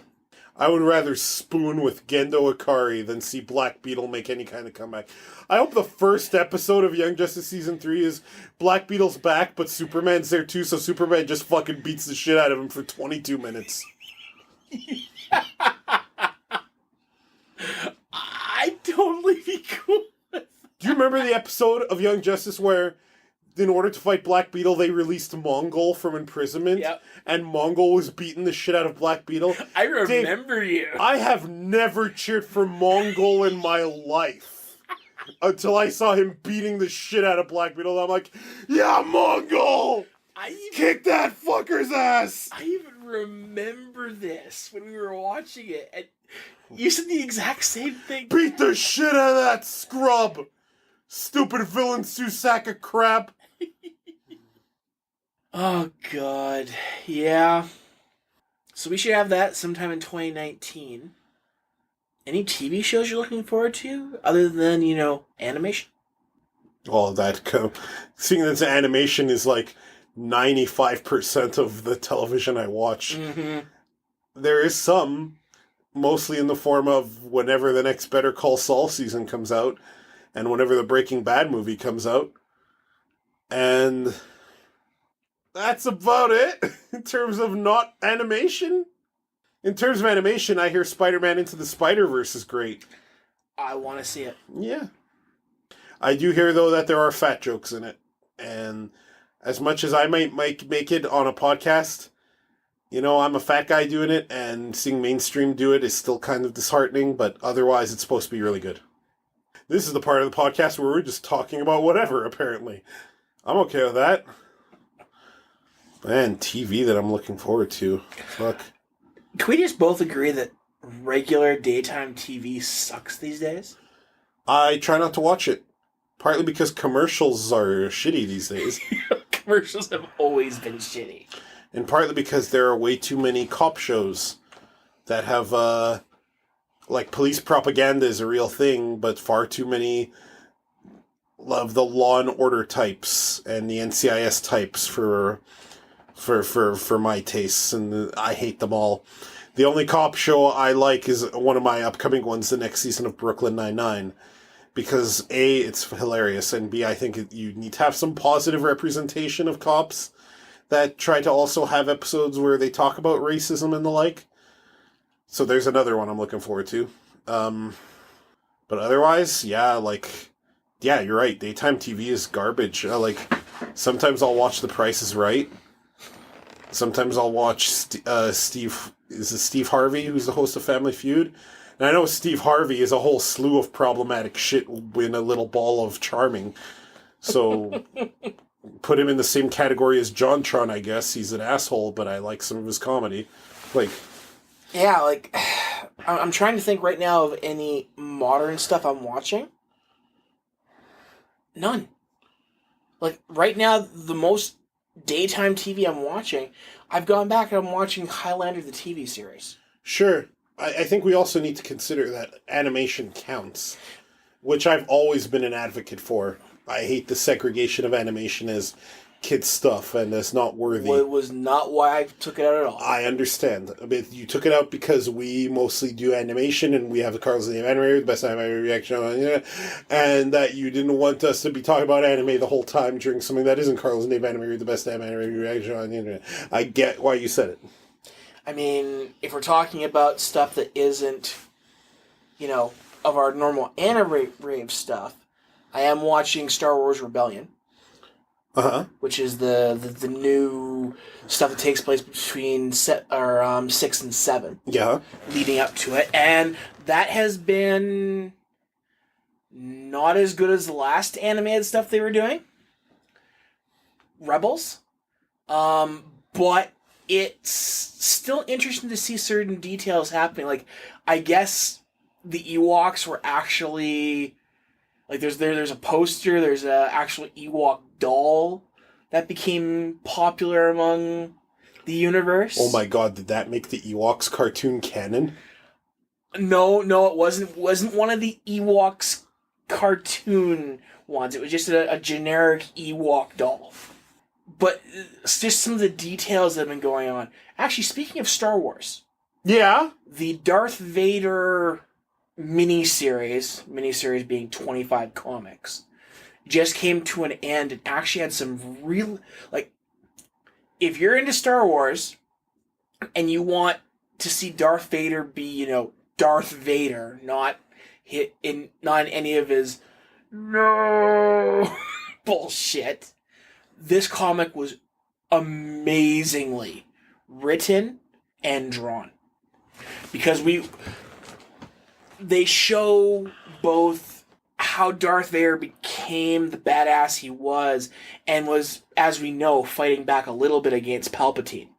I would rather spoon with Gendo Ikari than see Black Beetle make any kind of comeback. I hope the first episode of Young Justice Season 3 is Black Beetle's back, but Superman's there too, so Superman just fucking beats the shit out of him for 22 minutes. I'd totally be cool with that. Do you remember the episode of Young Justice where, in order to fight Black Beetle, they released Mongol from imprisonment? Yep. And Mongol was beating the shit out of Black Beetle? I remember you. I have never cheered for Mongol in my life. Until I saw him beating the shit out of Black Beetle. I'm like, yeah, Mongol! Kick that fucker's ass! I even remember this when we were watching it. And you said the exact same thing. Beat the shit out of that scrub! Stupid villain sack of crap! Oh, God. Yeah. So we should have that sometime in 2019. Any TV shows you're looking forward to? Other than, animation? All that. Seeing that animation is like 95% of the television I watch. Mm-hmm. There is some, mostly in the form of whenever the next Better Call Saul season comes out, and whenever the Breaking Bad movie comes out. And that's about it in terms of not animation. In terms of animation, I hear Spider-Man Into the Spider-Verse is great. I want to see it. Yeah. I do hear, though, that there are fat jokes in it. And as much as I might make it on a podcast, I'm a fat guy doing it, and seeing mainstream do it is still kind of disheartening, but otherwise it's supposed to be really good. This is the part of the podcast where we're just talking about whatever, apparently. I'm okay with that. Man, TV that I'm looking forward to. Fuck. Can we just both agree that regular daytime TV sucks these days? I try not to watch it. Partly because commercials are shitty these days. Commercials have always been shitty. And partly because there are way too many cop shows that have, police propaganda is a real thing, but far too many, love the Law and Order types and the NCIS types for my tastes, and I hate them all. The only cop show I like is one of my upcoming ones, the next season of Brooklyn Nine-Nine. Because A, it's hilarious, and B, I think you need to have some positive representation of cops that try to also have episodes where they talk about racism and the like. So there's another one I'm looking forward to. But otherwise, yeah, you're right. Daytime TV is garbage. Sometimes I'll watch The Price is Right. Sometimes I'll watch Steve Harvey, who's the host of Family Feud. And I know Steve Harvey is a whole slew of problematic shit in a little ball of charming. So put him in the same category as JonTron, I guess. He's an asshole, but I like some of his comedy. Yeah, I'm trying to think right now of any modern stuff I'm watching. None. Right now, the most daytime TV I'm watching, I've gone back and I'm watching Highlander, the TV series. Sure. I think we also need to consider that animation counts, which I've always been an advocate for. I hate the segregation of animation as kids stuff, and it's not worthy. Well, it was not why I took it out at all. I understand. You took it out because we mostly do animation, and we have the Carl's Name Animator, the best anime reaction, and that you didn't want us to be talking about anime the whole time during something that isn't Carl's Name Animator, the best anime reaction on the internet. I get why you said it. I mean, if we're talking about stuff that isn't, of our normal anime rave stuff, I am watching Star Wars Rebellion. Uh-huh. Which is the new stuff that takes place between 6 and 7. Yeah. Leading up to it. And that has been not as good as the last animated stuff they were doing. Rebels. But it's still interesting to see certain details happening. I guess the Ewoks were actually... there's a poster, there's a actual Ewok doll that became popular among the universe. Oh my god, did that make the Ewoks cartoon canon? No, it wasn't. It wasn't one of the Ewoks cartoon ones. It was just a generic Ewok doll. But it's just some of the details that have been going on. Actually, speaking of Star Wars. Yeah? The Darth Vader miniseries being 25 comics, just came to an end and actually had some real, if you're into Star Wars and you want to see Darth Vader be, Darth Vader, not in any of his no bullshit, this comic was amazingly written and drawn. Because they show both how Darth Vader became the badass he was, and was, as we know, fighting back a little bit against Palpatine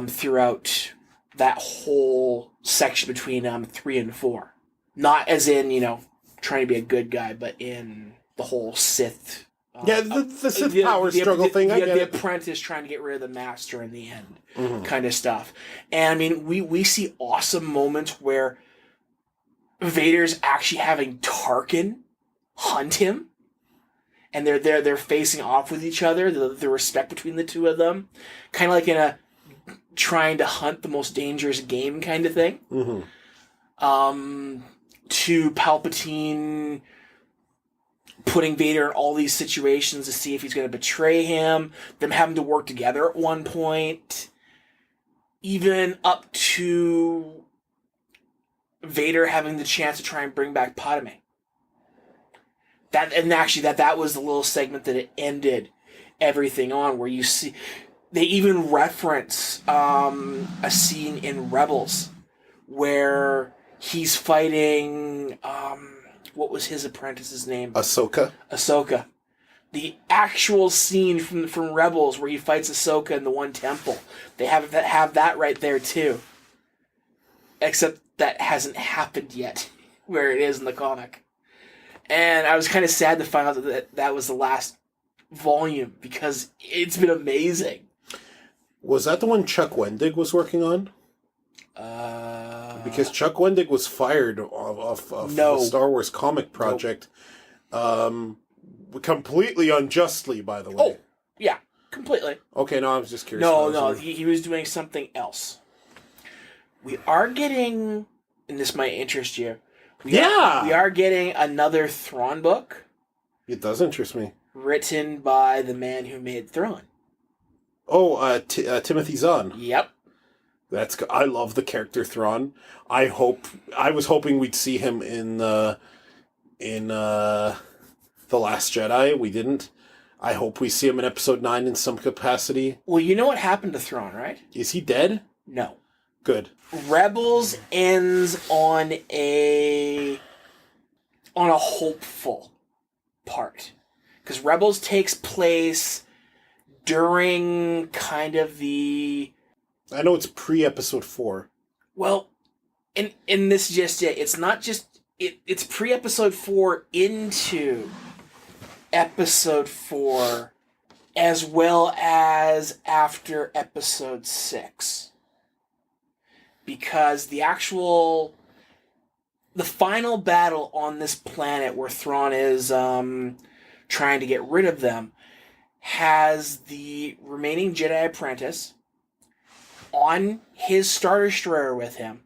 throughout that whole section between 3 and 4. Not as in, trying to be a good guy, but in the whole Sith... the Sith power struggle thing, I get the it. apprentice trying to get rid of the master in the end, kind of stuff. And, I mean, we see awesome moments where Vader's actually having Tarkin hunt him, and they're facing off with each other. The respect between the two of them, kind of like in a trying to hunt the most dangerous game kind of thing. To Palpatine putting Vader in all these situations to see if he's going to betray him. Them having to work together at one point, even up to Vader having the chance to try and bring back Padme. That was the little segment that it ended everything on, where you see they even reference a scene in Rebels where he's fighting what was his apprentice's name? Ahsoka. The actual scene from Rebels where he fights Ahsoka in the one temple. They have that right there too. Except that hasn't happened yet, where it is in the comic. And I was kind of sad to find out that was the last volume, because it's been amazing. Was that the one Chuck Wendig was working on? Because Chuck Wendig was fired off the Star Wars comic project Completely unjustly, by the way. Oh, yeah, completely. Okay, no, I was just curious. No, he was doing something else. We are getting, and this might interest you. We are getting another Thrawn book. It does interest me. Written by the man who made Thrawn. Oh, Timothy Zahn. Yep. I love the character Thrawn. I was hoping we'd see him in The Last Jedi. We didn't. I hope we see him in Episode 9 in some capacity. Well, you know what happened to Thrawn, right? Is he dead? No. Good. Rebels ends on a hopeful part. Because Rebels takes place during kind of the... I know it's pre-Episode 4. Well, and this is just it. It's not just... It's pre-Episode 4 into Episode 4, as well as after Episode 6. Because the final battle on this planet where Thrawn is trying to get rid of them has the remaining Jedi apprentice on his Star Destroyer with him.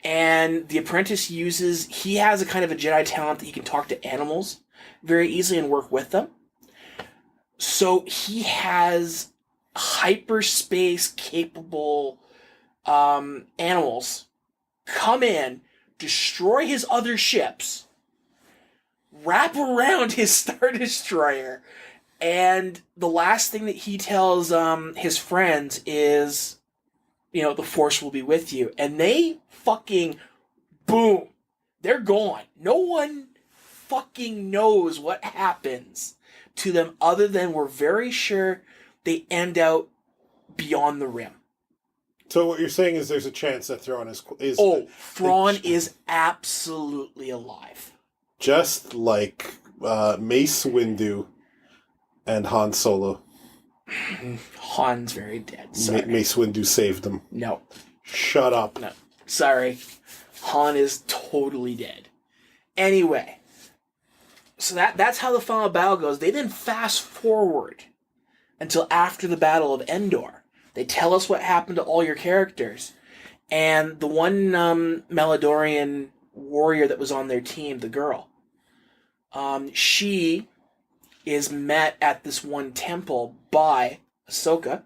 And the apprentice he has a kind of a Jedi talent that he can talk to animals very easily and work with them. So he has hyperspace capable animals come in, destroy his other ships, wrap around his Star Destroyer, and the last thing that he tells his friends is, the Force will be with you. And they fucking, boom, they're gone. No one fucking knows what happens to them other than we're very sure they end out beyond the rim. So what you're saying is there's a chance that Thrawn is Thrawn is absolutely alive. Just like Mace Windu and Han Solo. Han's very dead. Sorry. Mace Windu saved him. No. Shut up. No. Sorry. Han is totally dead. Anyway. So that's how the final battle goes. They then fast forward until after the Battle of Endor. They tell us what happened to all your characters. And the one Meladorian warrior that was on their team, the girl, she is met at this one temple by Ahsoka.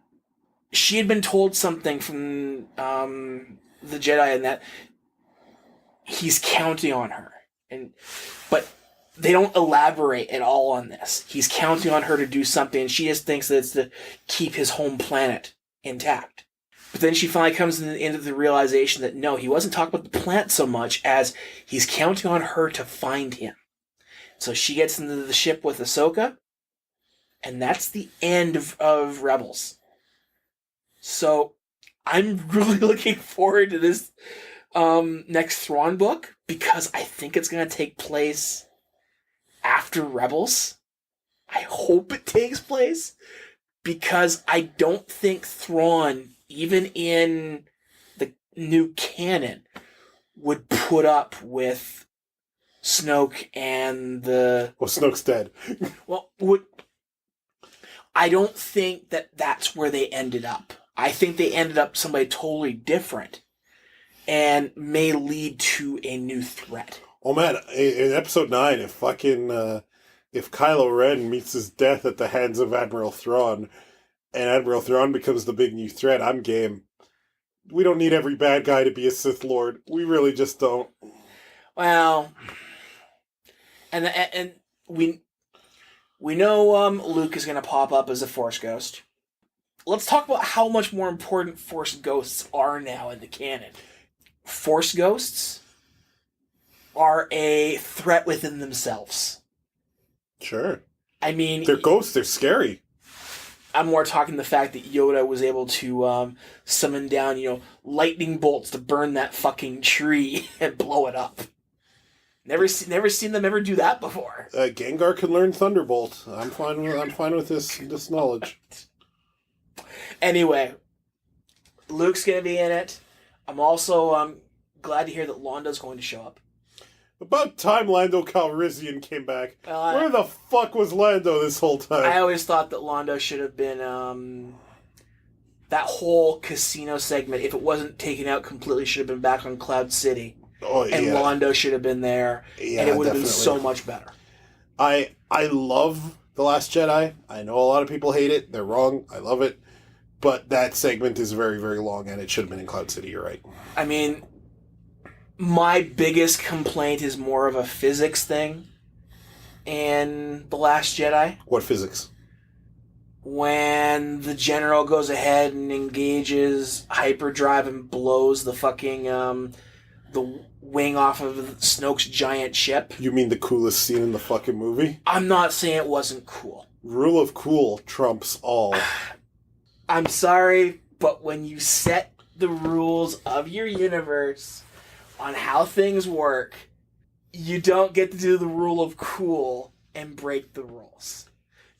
She had been told something from the Jedi and that he's counting on her. But they don't elaborate at all on this. He's counting on her to do something, and she just thinks that it's to keep his home planet intact. But then she finally comes into the realization that no, he wasn't talking about the plant so much as he's counting on her to find him. So she gets into the ship with Ahsoka, and that's the end of Rebels. So I'm really looking forward to this next Thrawn book because I think it's going to take place after Rebels. I hope it takes place because I don't think Thrawn, even in the new canon, would put up with Snoke and the... Well, Snoke's dead. I don't think that that's where they ended up. I think they ended up somebody totally different and may lead to a new threat. Oh man, in Episode 9, if Kylo Ren meets his death at the hands of Admiral Thrawn, and Admiral Thrawn becomes the big new threat, I'm game. We don't need every bad guy to be a Sith Lord. We really just don't. Well, and we know Luke is going to pop up as a Force ghost. Let's talk about how much more important Force ghosts are now in the canon. Force ghosts are a threat within themselves. Sure. I mean... They're ghosts, they're scary. I'm more talking the fact that Yoda was able to summon down, lightning bolts to burn that fucking tree and blow it up. Never seen them ever do that before. Gengar can learn Thunderbolt. I'm fine with this knowledge. Anyway, Luke's gonna be in it. I'm also glad to hear that Londa's going to show up. About time Lando Calrissian came back. Well, Where the fuck was Lando this whole time? I always thought that Londo should have been, that whole casino segment, if it wasn't taken out completely, should have been back on Cloud City. Oh, and yeah. Londo should have been there, Yeah, and it would have been definitely. so much better. I love The Last Jedi. I know a lot of people hate it. They're wrong. I love it. But that segment is very, very long, and it should have been in Cloud City. You're right. I mean, my biggest complaint is more of a physics thing in The Last Jedi. What physics? When the general goes ahead and engages hyperdrive and blows the fucking the wing off of Snoke's giant ship. You mean the coolest scene in the fucking movie? I'm not saying it wasn't cool. Rule of cool trumps all. I'm sorry, but when you set the rules of your universe on how things work, you don't get to do the rule of cool and break the rules.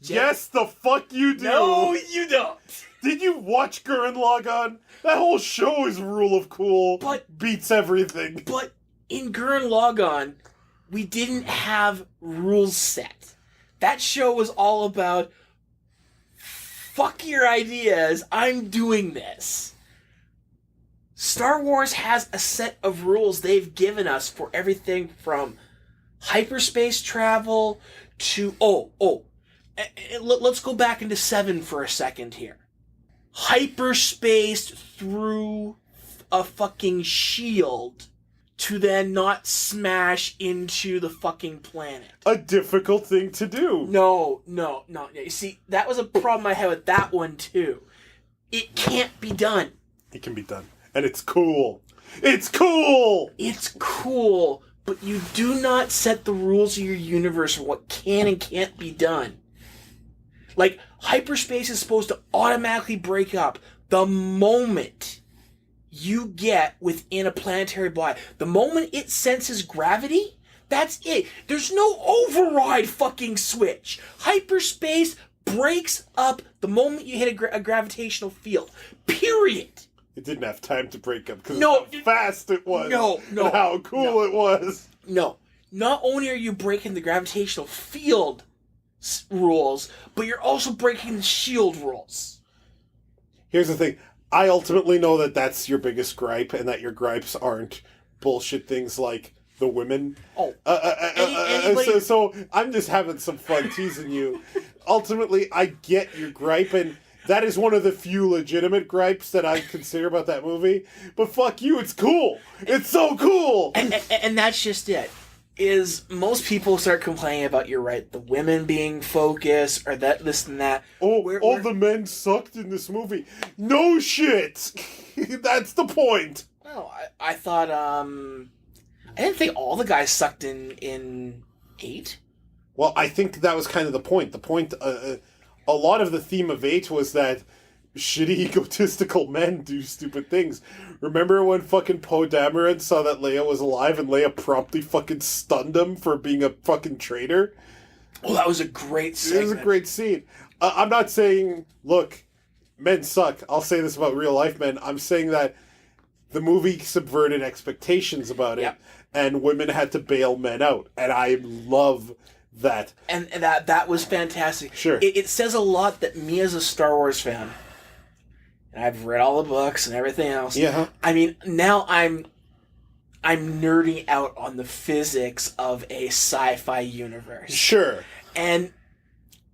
Yes, the fuck you do! No, you don't! Did you watch Gurren Lagann? That whole show is rule of cool. But beats everything. But in Gurren Lagann, we didn't have rules set. That show was all about, fuck your ideas, I'm doing this. Star Wars has a set of rules they've given us for everything from hyperspace travel to... let's go back into 7 for a second here. Hyperspace through a fucking shield to then not smash into the fucking planet. A difficult thing to do. No. You see, that was a problem I had with that one too. It can't be done. It can be done. And it's cool. It's cool! It's cool, but you do not set the rules of your universe for what can and can't be done. Like, hyperspace is supposed to automatically break up the moment you get within a planetary body. The moment it senses gravity, that's it. There's no override fucking switch. Hyperspace breaks up the moment you hit a gravitational field. Period. It didn't have time to break up because No, of how fast it was. No. And how cool it was. No. Not only are you breaking the gravitational field rules, but you're also breaking the shield rules. Here's the thing. I ultimately know that that's your biggest gripe, and that your gripes aren't bullshit things like the women. Oh. So I'm just having some fun teasing you. Ultimately, I get your gripe, and that is one of the few legitimate gripes that I consider about that movie. But fuck you, it's cool. It's so cool. And that's just it. Is most people start complaining about, you're right, the women being focused, or that, this and that. All the men sucked in this movie. No shit. That's the point. Well, I thought, I didn't think all the guys sucked in 8. Well, I think that was kind of the point. The point, a lot of the theme of 8 was that shitty egotistical men do stupid things. Remember when fucking Poe Dameron saw that Leia was alive and Leia promptly fucking stunned him for being a fucking traitor? Oh, that was a great segment. It was a great scene. I'm not saying, look, men suck. I'll say this about real life men. I'm saying that the movie subverted expectations about it, Yep. and women had to bail men out. And I love that. And that was fantastic. Sure. It says a lot that me as a Star Wars fan, and I've read all the books and everything else. Yeah. I mean, now I'm nerding out on the physics of a sci-fi universe. Sure. And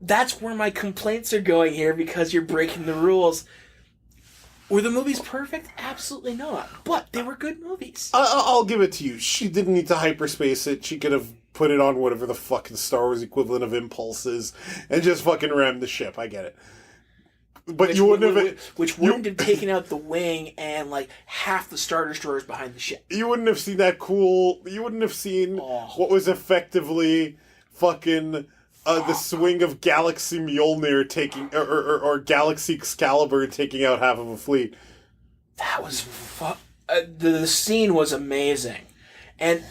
that's where my complaints are going here, because you're breaking the rules. Were the movies perfect? Absolutely not. But they were good movies. I'll give it to you. She didn't need to hyperspace it. She could have put it on whatever the fucking Star Wars equivalent of Impulse is and just fucking ram the ship. I get it. But you wouldn't have... Which wouldn't have taken out the wing and, like, half the Star Destroyers behind the ship. You wouldn't have seen that cool... You wouldn't have seen what was effectively fucking... the swing of Galaxy Mjolnir taking... Or Galaxy Excalibur taking out half of a fleet. That was... the scene was amazing. And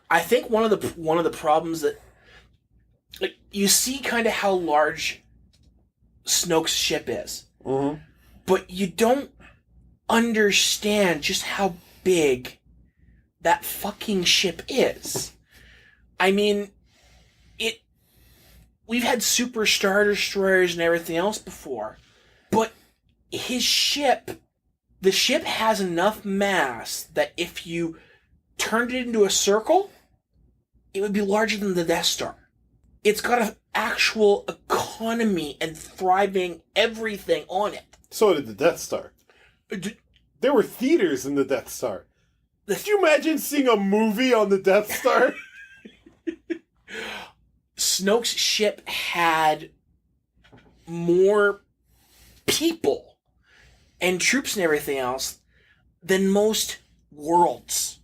I think one of the problems that... Like, you see kind of how large Snoke's ship is. Mm-hmm. But you don't understand just how big that fucking ship is. I mean, it. We've had Super Star Destroyers and everything else before, but his ship, the ship has enough mass that if you turned it into a circle, it would be larger than the Death Star. It's got an actual economy and thriving everything on it. So did the Death Star. There were theaters in the Death Star. Could you imagine seeing a movie on the Death Star? Snoke's ship had more people and troops and everything else than most worlds.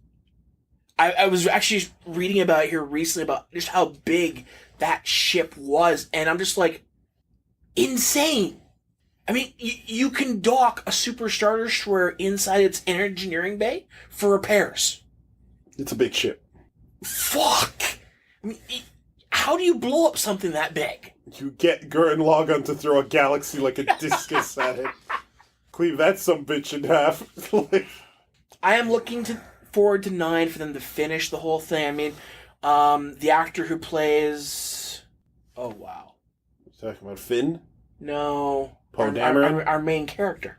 I was actually reading about it here recently about just how big that ship was, and I'm just like, insane. I mean, you can dock a Super Star Destroyer inside its engineering bay for repairs. It's a big ship. Fuck! I mean, how do you blow up something that big? You get Gurren Lagann to throw a galaxy like a discus at it. Cleave that some bitch in half. I am looking forward to 9 for them to finish the whole thing. I mean, the actor who plays... Oh, wow. You talking about Finn? No. Poe Dameron? Our main character.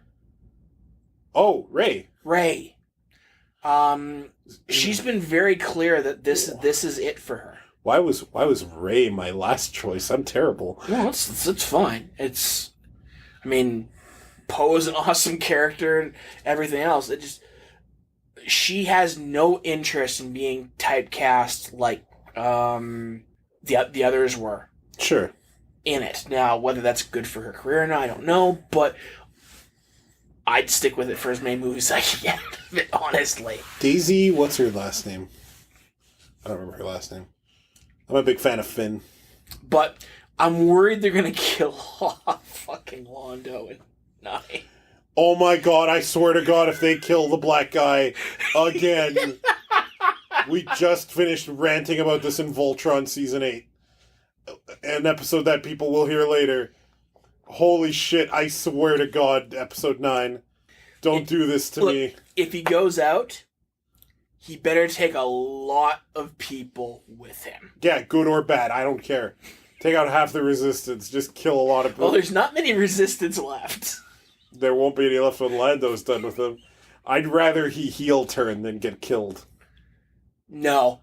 Oh, Rey. Rey. She's been very clear that this is it for her. Why was Rey my last choice? I'm terrible. No, it's fine. I mean, Poe is an awesome character and everything else. She has no interest in being typecast like the others were. Sure. In it. Now, whether that's good for her career or not, I don't know, but I'd stick with it for as many movies as I can get out of it, honestly. Daisy, what's her last name? I don't remember her last name. I'm a big fan of Finn. But I'm worried they're going to kill off fucking Londo in 9. Oh my god, I swear to god, if they kill the black guy again. We just finished ranting about this in Voltron Season 8. An episode that people will hear later. Holy shit, I swear to god, Episode 9. Don't do this to me. If he goes out, he better take a lot of people with him. Yeah, good or bad, I don't care. Take out half the resistance, just kill a lot of people. Well, there's not many resistance left. There won't be any left when Lando's done with him. I'd rather he heel turn than get killed. No.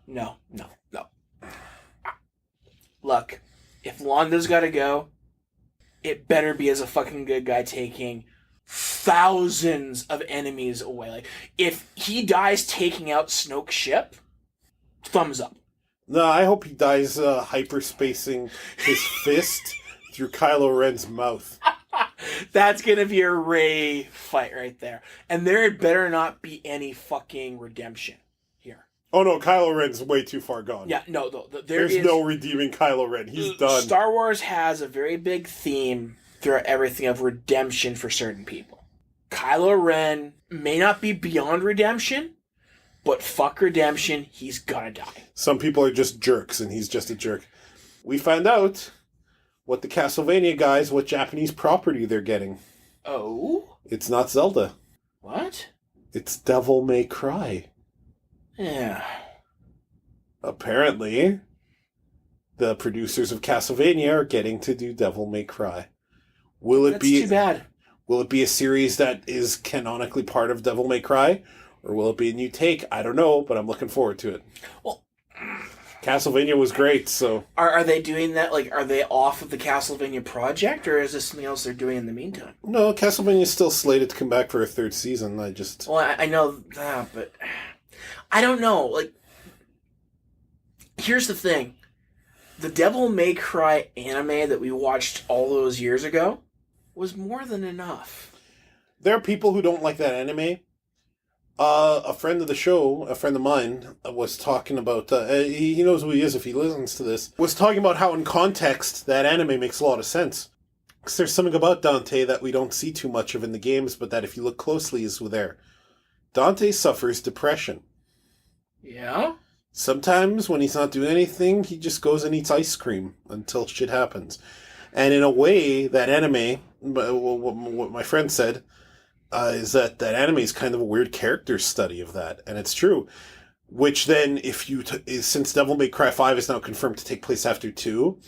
Look, if Londo's gotta go, it better be as a fucking good guy taking thousands of enemies away. Like, if he dies taking out Snoke's ship, thumbs up. No, I hope he dies hyperspacing his fist through Kylo Ren's mouth. That's gonna be a Rey fight right there. And there better not be any fucking redemption here. Oh no, Kylo Ren's way too far gone. Yeah, no, there's no redeeming Kylo Ren. He's done. Star Wars has a very big theme throughout everything of redemption for certain people. Kylo Ren may not be beyond redemption, but fuck redemption, he's gonna die. Some people are just jerks, and he's just a jerk. We find out what the Castlevania guys, what Japanese property they're getting. Oh? It's not Zelda. What? It's Devil May Cry. Yeah. Apparently, the producers of Castlevania are getting to do Devil May Cry. That's too bad. Will it be a series that is canonically part of Devil May Cry? Or will it be a new take? I don't know, but I'm looking forward to it. Well, Castlevania was great, so... Are they doing that, like, are they off of the Castlevania project, or is this something else they're doing in the meantime? No, Castlevania's still slated to come back for a 3rd season. Well, I know that, but... I don't know, like... Here's the thing. The Devil May Cry anime that we watched all those years ago was more than enough. There are people who don't like that anime. A friend of the show, a friend of mine, was talking about... he knows who he is if he listens to this. Was talking about how in context that anime makes a lot of sense. Because there's something about Dante that we don't see too much of in the games, but that if you look closely is there. Dante suffers depression. Yeah? Sometimes when he's not doing anything, he just goes and eats ice cream until shit happens. And in a way, that anime, what my friend said, is that anime is kind of a weird character study of that. And it's true. Which then, if you since Devil May Cry 5 is now confirmed to take place after 2,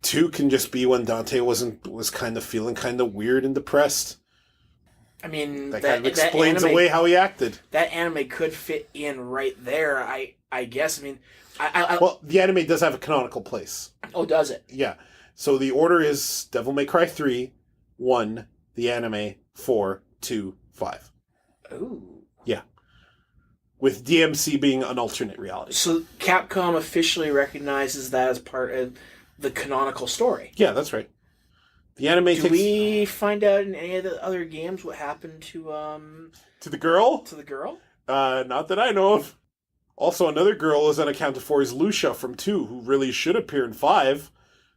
2 can just be when Dante was kind of feeling kind of weird and depressed. I mean, that kind of explains away how he acted. That anime could fit in right there, I guess. I mean, well, the anime does have a canonical place. Oh, does it? Yeah. So the order is Devil May Cry 3, 1, the anime, 4, 2, 5. Ooh. Yeah. With DMC being an alternate reality. So Capcom officially recognizes that as part of the canonical story. Yeah, that's right. The anime Do we find out in any of the other games what happened to the girl? To the girl? Not that I know of. Also, another girl is unaccounted for is Lucia from 2, who really should appear in 5.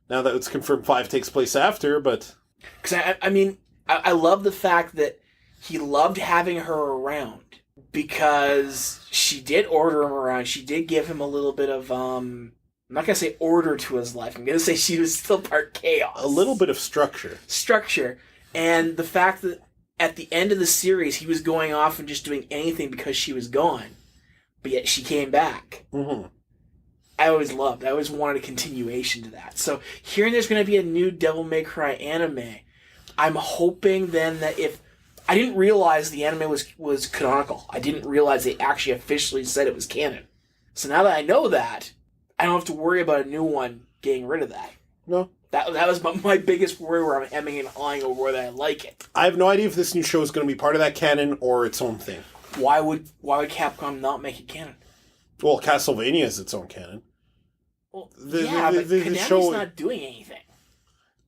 Now that it's confirmed 5 takes place after, but... Because, I love the fact that he loved having her around. Because she did order him around. She did give him a little bit of, I'm not going to say order to his life. I'm going to say she was still part chaos. A little bit of structure. Structure. And the fact that at the end of the series, he was going off and just doing anything because she was gone. But yet she came back. Mm-hmm. I always wanted a continuation to that. So hearing there's going to be a new Devil May Cry anime, I'm hoping then that if... I didn't realize the anime was canonical. I didn't realize they actually officially said it was canon. So now that I know that, I don't have to worry about a new one getting rid of that. No. That was my biggest worry where I'm hemming and hawing over whether I like it. I have no idea if this new show is going to be part of that canon or its own thing. Why would Capcom not make it canon? Well, Castlevania is its own canon. Well, but Konami's not doing anything.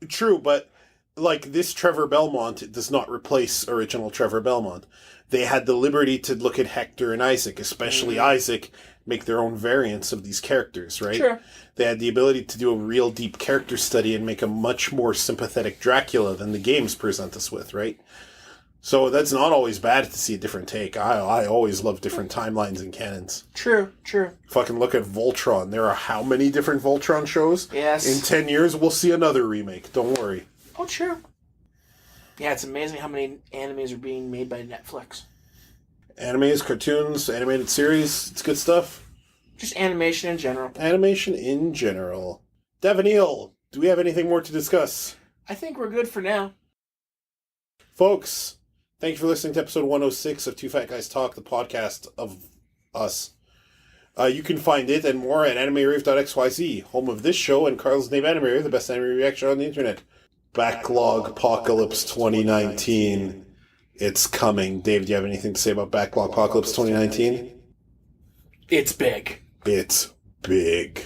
True, but like this Trevor Belmont does not replace original Trevor Belmont. They had the liberty to look at Hector and Isaac, especially Isaac, make their own variants of these characters, right? Sure. They had the ability to do a real deep character study and make a much more sympathetic Dracula than the games present us with, right? So that's not always bad to see a different take. I always love different timelines and canons. True. Fucking look at Voltron. There are how many different Voltron shows? Yes. In 10 years, we'll see another remake. Don't worry. Oh, true. Yeah, it's amazing how many animes are being made by Netflix. Animes, cartoons, animated series. It's good stuff. Just animation in general. Animation in general. Devonil, do we have anything more to discuss? I think we're good for now. Folks, thank you for listening to episode 106 of Two Fat Guys Talk, the podcast of us. You can find it and more at animerave.xyz, home of this show and Carl's Name Anime Rave, the best anime reaction on the internet. Backlog Apocalypse 2019. It's coming. Dave, do you have anything to say about Backlog Apocalypse 2019? It's big. It's big.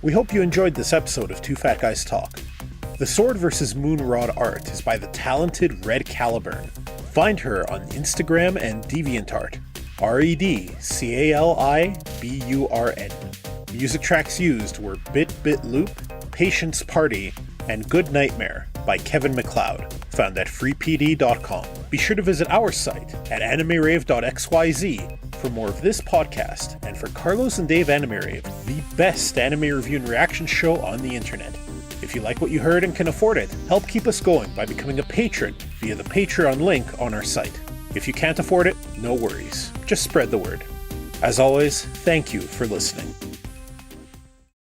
We hope you enjoyed this episode of Two Fat Guys Talk. The Sword vs. Moonrod art is by the talented Red Caliburn. Find her on Instagram and DeviantArt. REDCALIBURN. Music tracks used were Bit Bit Loop, Patience Party, and Good Nightmare by Kevin MacLeod, found at freepd.com. Be sure to visit our site at animerave.xyz for more of this podcast and for Carlos and Dave Anime Rave, the best anime review and reaction show on the internet. If you like what you heard and can afford it, help keep us going by becoming a patron via the Patreon link on our site. If you can't afford it, no worries. Just spread the word. As always, thank you for listening.